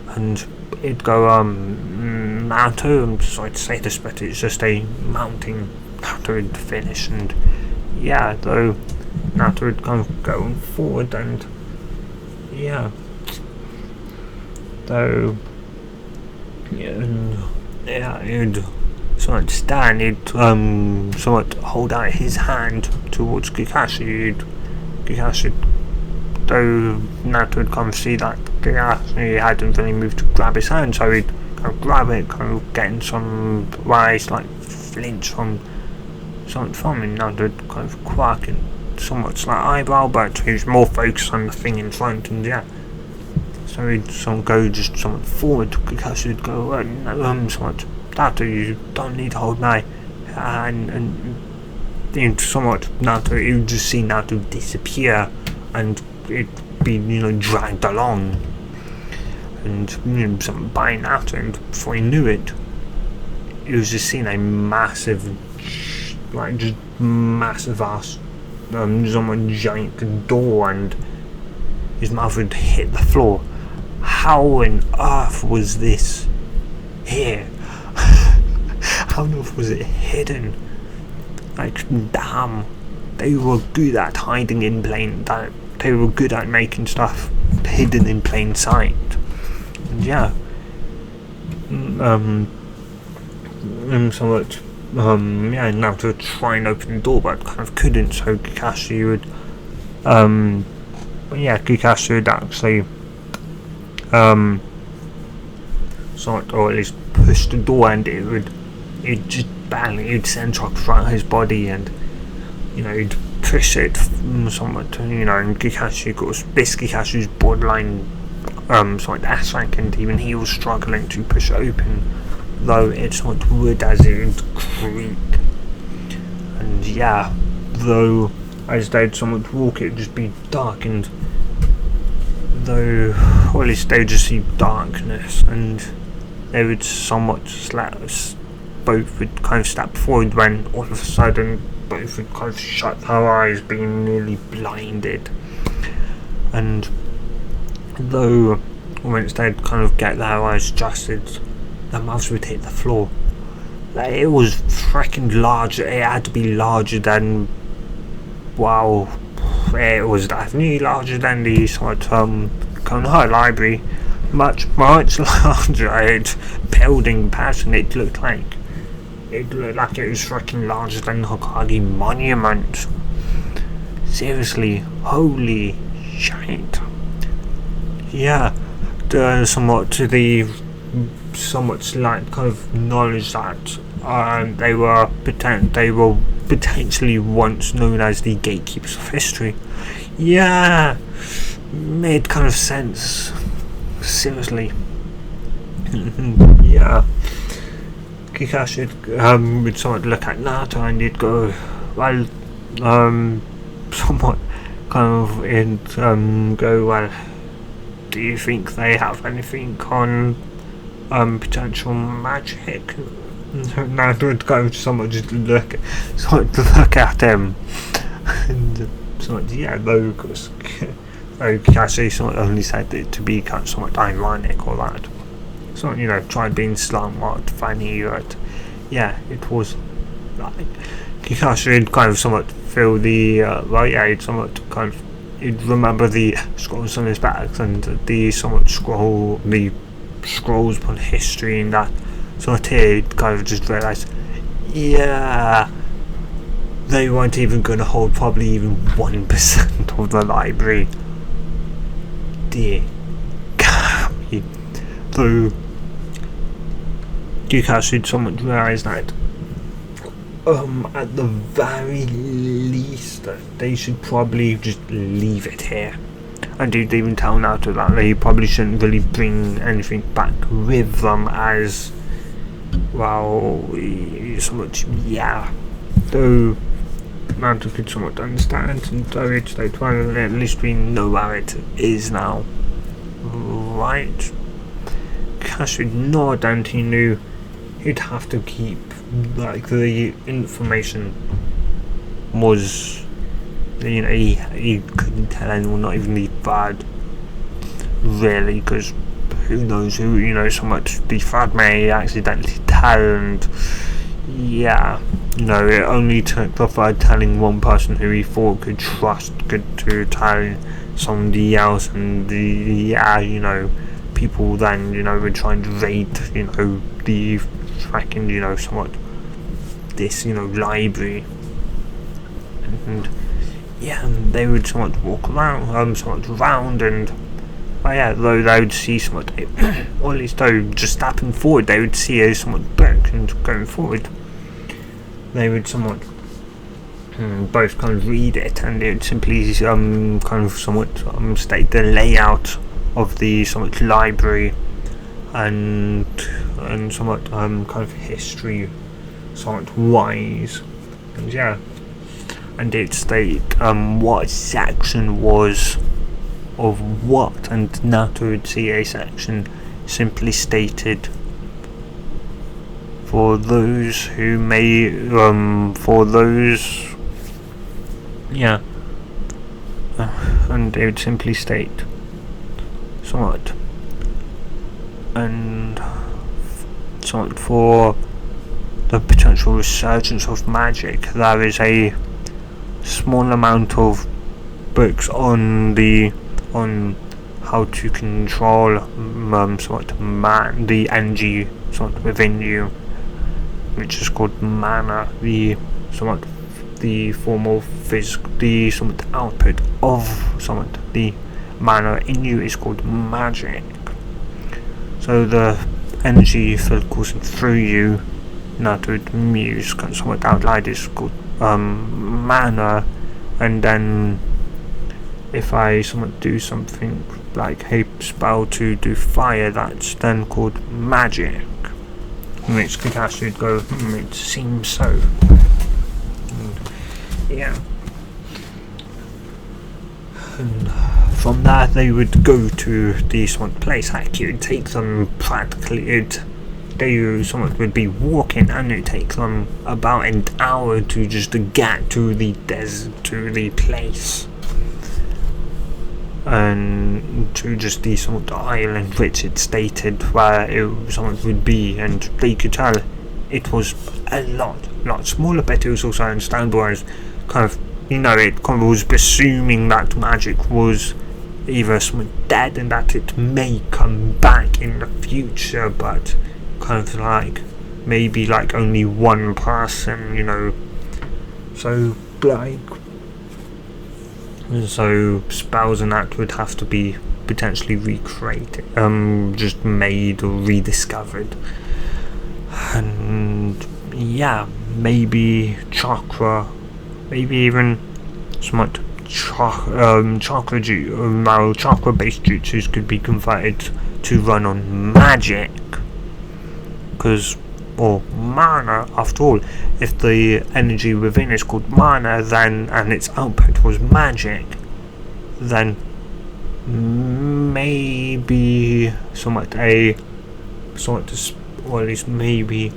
and it'd go, Naruto, I'm sorry to say this, but it's just a mountain. Naruto would finish, and yeah, though Naruto would kind of go forward, and yeah, though, yeah, he'd somewhat stand, he'd somewhat hold out his hand towards Kakashi. Kakashi, though Naruto would kind of see that Kakashi hadn't really moved to grab his hand, so he'd kind of grab it, kind of getting some rise, like flinch from something from him. Naruto would kind of quirk and somewhat slight eyebrow, but he was more focused on the thing in front, and yeah. So he'd go just somewhat forward. Kakashi would go, somewhat, Naruto, you don't need to hold my hand, and somewhat Naruto, you would just see Naruto disappear, and it'd be, dragged along, and something by Naruto, and before he knew it, he was just seeing a massive, like, just massive ass, somewhat giant door, and his mouth would hit the floor. How on earth was this here? How on earth was it hidden? Like, damn, they were good at hiding in they were good at making stuff hidden in plain sight. And yeah, somewhat, Naruto would try and open the door, but kind of couldn't, so Kakashi would, Kakashi would actually, somewhat, or at least push the door, and it'd just bang, it'd centre up throughout his body, and he'd push it somewhat, and Kakashi, of course, this Kakashi's borderline somewhat ass rank, and even he was struggling to push it open, though it somewhat would as it would creak. And yeah, though as they'd somewhat walk, it'd just be dark, and though, or at least they'd just see darkness, and they would somewhat both would kind of step forward, when all of a sudden both would kind of shut their eyes, being nearly blinded. And though once they'd kind of get their eyes adjusted, their mouths would hit the floor. Like, it was freaking large. It had to be larger than, wow, it was definitely larger than the sort of Konoha library. Much larger. Building pattern, it looked like it was freaking larger than the Hokage monument. seriously, holy shit. Yeah, the somewhat slight kind of knowledge that they were potentially once known as the gatekeepers of history. Yeah, made kind of sense. Seriously. Yeah. Kakashi would somewhat look at Naruto and he'd go, well, somewhat kind of go, well, do you think they have anything on potential magic? Naruto would go somewhat just look at him and somewhat, yeah, no, because Kakashi somewhat only said it to be kind of somewhat ironic or that. So, tried being somewhat funny, but yeah, it was like Kakashi would kind of somewhat feel the he'd somewhat kind of he'd remember the scrolls on his back and the scrolls upon history, and that sort of he'd kind of just realise, yeah, they weren't even going to hold probably even 1% of the library. Dear God. Though Kakashi somewhat realised that at the very least they should probably just leave it here, and he'd even tell Naruto that they probably shouldn't really bring anything back with them, as well, somewhat, yeah, though Naruto could somewhat understand, and so he'd state, well, at least we know where it is now, right? Kakashi nod, and he knew he'd have to keep, like, the information was, he couldn't tell anyone, not even the Fad, really, because who knows who, so much the Fad may accidentally tell, and yeah, it only took the Fad telling one person who he thought could trust to tell somebody else, and people then, would try and raid, the fucking, somewhat this, library, and yeah, they would somewhat walk around, and though they would see somewhat, or at least though just stepping forward, they would see a somewhat book, and going forward, they would somewhat both kind of read it, and it would simply kind of somewhat state the layout of the somewhat library, and somewhat kind of history somewhat wise, and yeah, and it state what section was of what, and Naruto would see a section simply stated for those who may and it would simply state somewhat, and somewhat for the potential resurgence of magic. There is a small amount of books on how to control the energy somewhat within you, which is called mana. The formal the somewhat output of somewhat the mana in you is called magic. So the energy field coursing through you, Naruto muse somewhat outlined, is called mana, and then if I somewhat do something like a spell to do fire, that's then called magic. In which Kakashi would go, it seems so. And, yeah. And from there they would go to the somewhat place. Like, it would take them practically, they somewhat would be walking, and it would take them about an hour to just get to the desert, to the place, and to just the somewhat island which it stated where someone would be, and they could tell it was a lot smaller, but it was also understandable as kind of, it kind of was presuming that magic was either somewhat dead and that it may come back in the future, but kind of like maybe like only one person, so like So spells and that would have to be potentially recreated, just made or rediscovered. And yeah, maybe chakra, maybe even somewhat chakra based jutsus could be converted to run on magic, because, or mana, after all, if the energy within is called mana, then, and its output was magic, then maybe or at least maybe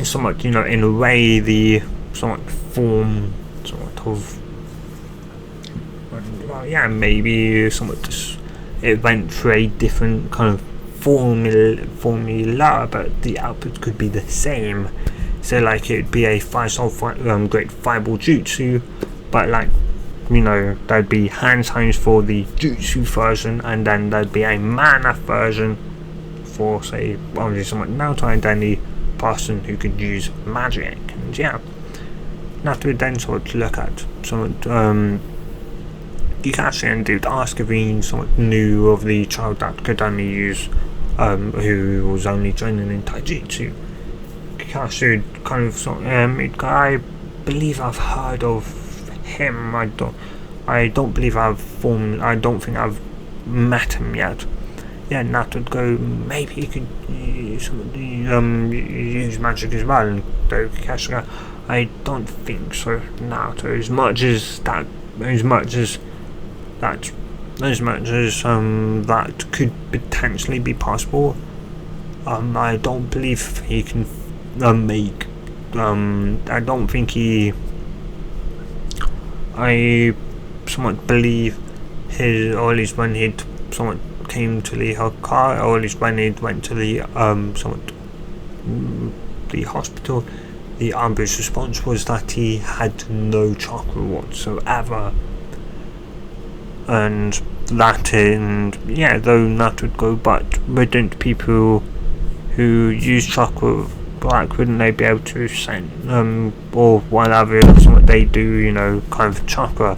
somewhat, in a way, the somewhat form, somewhat of, well, yeah, maybe somewhat, it went through a different kind of formula, but the output could be the same. So like it'd be a 5-star great fireball jutsu, but like, there'd be hand signs for the jutsu version, and then there'd be a mana version for, say, obviously somewhat Naruto, and then the person who could use magic. And yeah, Naruto then sort of look at somewhat Kakashi, and they'd ask if he somewhat knew of the child that could only use who was only training in taijutsu. Kakashi kind of I believe I've heard of him. I don't think I've met him yet. Yeah, Nat would go, maybe he could use magic as well, and Kakashi go, I don't think so, Naruto, as much as that could potentially be possible. I don't believe he can make. I don't think he. I somewhat believe his, or at least when he somewhat came to the Hokage, or at least when he went to the the hospital, the ambush response was that he had no chakra whatsoever. And that, and yeah, though that would go, but wouldn't people who use chakra, like, wouldn't they be able to send, or whatever what they do, kind of chakra?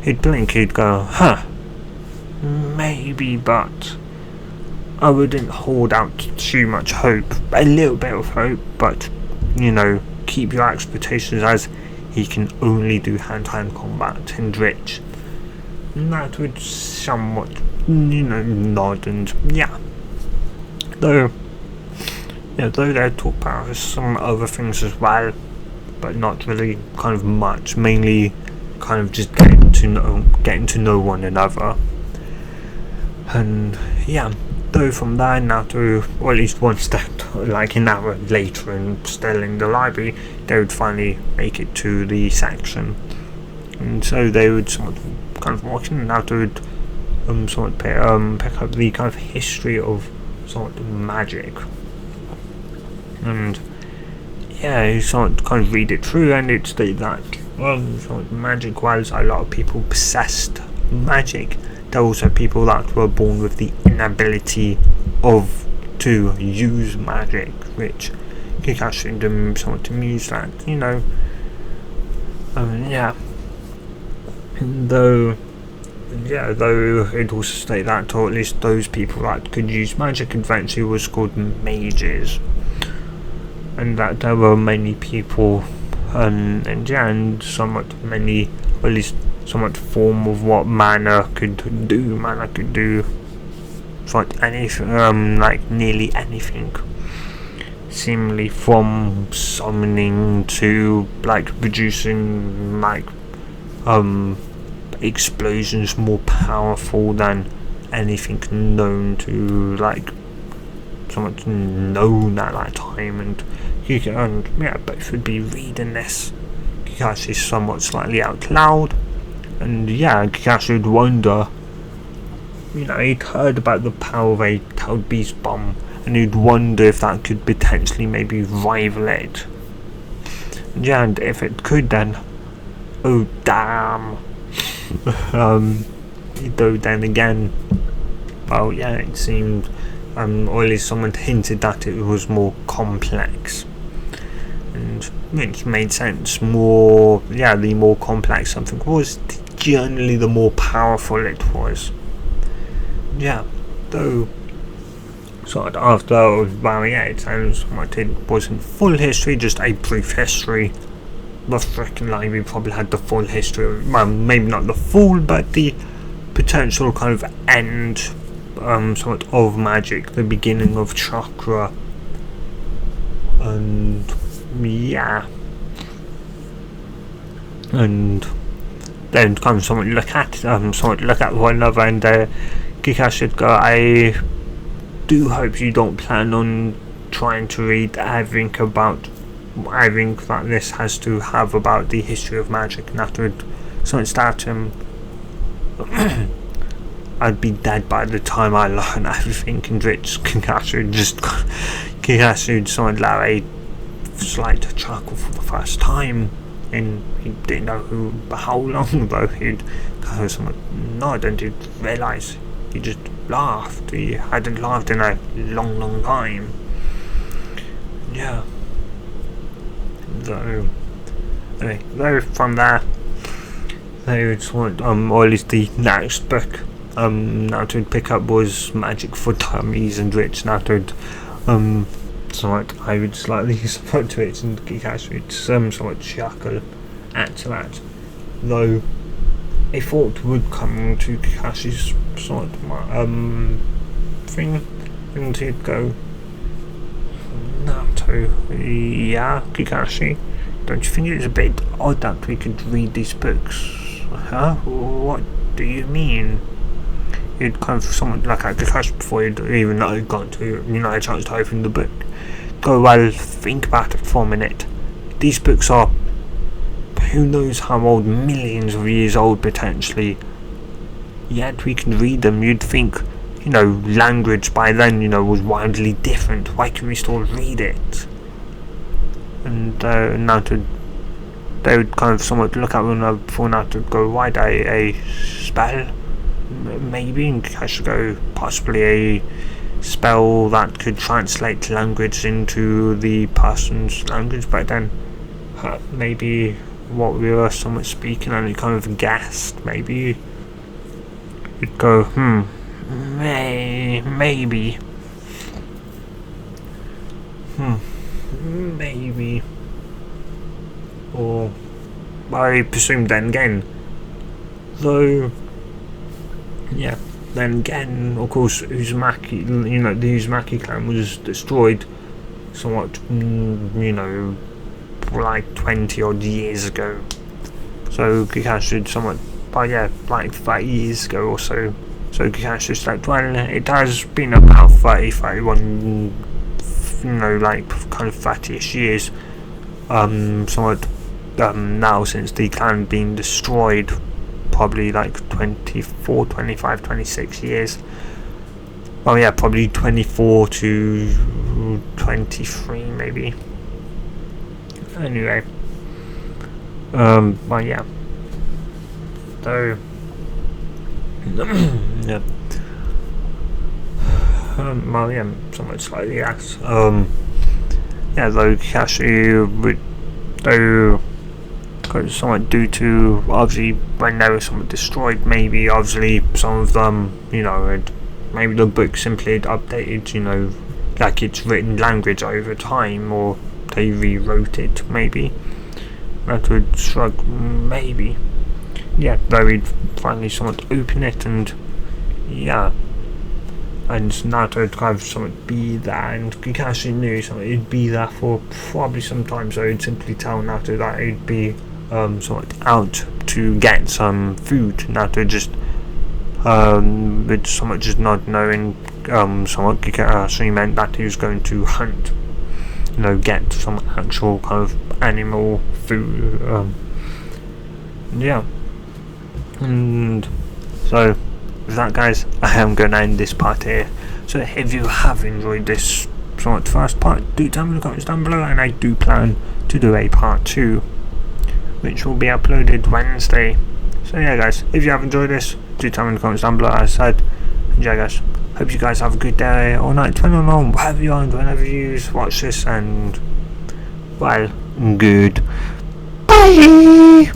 He'd blink, he'd go, huh, maybe, but I wouldn't hold out too much hope. A little bit of hope, but, keep your expectations as he can only do hand-to-hand combat and rich. And that would somewhat, nod, and yeah. Though they talk about some other things as well, but not really kind of much, mainly kind of just getting to know one another. And yeah, though from there, Naruto, or at least one step, like an hour later and still in the library, they would finally make it to the section. And so they would somewhat kind of walk in, and Naruto would somewhat pick up the kind of history of somewhat magic. And yeah, you sort of kind of read it through, and it'd state that magic, whilst a lot of people possessed magic, there are also people that were born with the inability to use magic, which Kakashi somewhat amused at, yeah. Though it also state that, or at least those people that could use magic eventually was called mages. And that there were many people, and somewhat many, or at least somewhat form of what mana could do. Mana could do somewhat anything, like nearly anything. Seemingly from summoning to like producing like explosions more powerful than anything known to like somewhat known at that time. And both would be reading this. Kakashi somewhat slightly out loud, and Kakashi would wonder, he'd heard about the power of a Tailed Beast Bomb, and he'd wonder if that could potentially maybe rival it. And if it could, then, oh damn. Though then again, well, it seemed, or at least someone hinted that it was more complex. And and which made sense. More, yeah, the more complex something was, generally the more powerful it was. Yeah, though sort of after it sounds like it wasn't full history, just a brief history. The freaking library probably had the full history, well, maybe not the full, but the potential kind of end sort of magic, the beginning of chakra, and yeah, and then kind of someone look at one another, and Kikashi would go, I do hope you don't plan on trying to read everything that this has to have about the history of magic, and afterward someone start him. I'd be dead by the time I learn everything, and Rich Kikashi would someone allow a slight chuckle for the first time, and he didn't know how long though. He'd go someone nod, and he'd realise he just laughed. He hadn't laughed in a long time. Yeah. So anyway, though from there they would sort or at least the next book now to pick up was Magic for Dummies, and Rich now to somewhat I would slightly support to it, and Kikashi would somewhat chuckle at that, though a thought would come to Kakashi's sort thing, and he'd go, Naruto, yeah, Kikashi, don't you think it's a bit odd that we could read these books? Huh? What do you mean? He'd kind of somewhat look at Kakashi before he'd even got to, a chance to open the book. Go, well, think about it for a minute. These books are who knows how old, millions of years old potentially, yet we can read them. You'd think, language by then, was wildly different. Why can we still read it? And now they would kind of somewhat look at one another before now to go, why a spell? Maybe, and I should go, possibly a spell that could translate language into the person's language, but then maybe what we were somewhat speaking and you kind of guessed, maybe you'd go, maybe or I presume then again, though, yeah, then again, of course, Uzumaki, the Uzumaki clan was destroyed somewhat, like 20 odd years ago. So Kikashi somewhat, like 30 years ago or so. So Kikashi said, well, it has been about 31, like kind of 30ish years, somewhat, now since the clan being destroyed. Probably like 24, 25, 26 years. Oh yeah, probably 24 to 23 maybe. Anyway, well yeah. So yeah. Well yeah, somewhat slightly yes. Yeah, though Kakashi would somewhat due to obviously when they were somewhat destroyed, maybe obviously some of them, maybe the book simply had updated, like its written language over time, or they rewrote it, maybe. That would shrug, maybe. Yeah, though we'd finally somewhat open it, and yeah, and Naruto would kind of somewhat be there, and Kakashi knew something it'd be there for probably some time, so he'd simply tell Naruto that he'd be somewhat out to get some food. Naruto just with somewhat just not knowing somewhat Kakashi meant that he was going to hunt, get some actual kind of animal food, yeah. And so with that, guys, I am going to end this part here. So if you have enjoyed this somewhat first part, do tell me in the comments down below, and I do plan to do a part 2, which will be uploaded Wednesday. So yeah, guys, if you have enjoyed this, do tell me in the comments down below. As I said, yeah, guys, hope you guys have a good day or night, depending on wherever you are and whenever you watch this, and well, Good. Bye.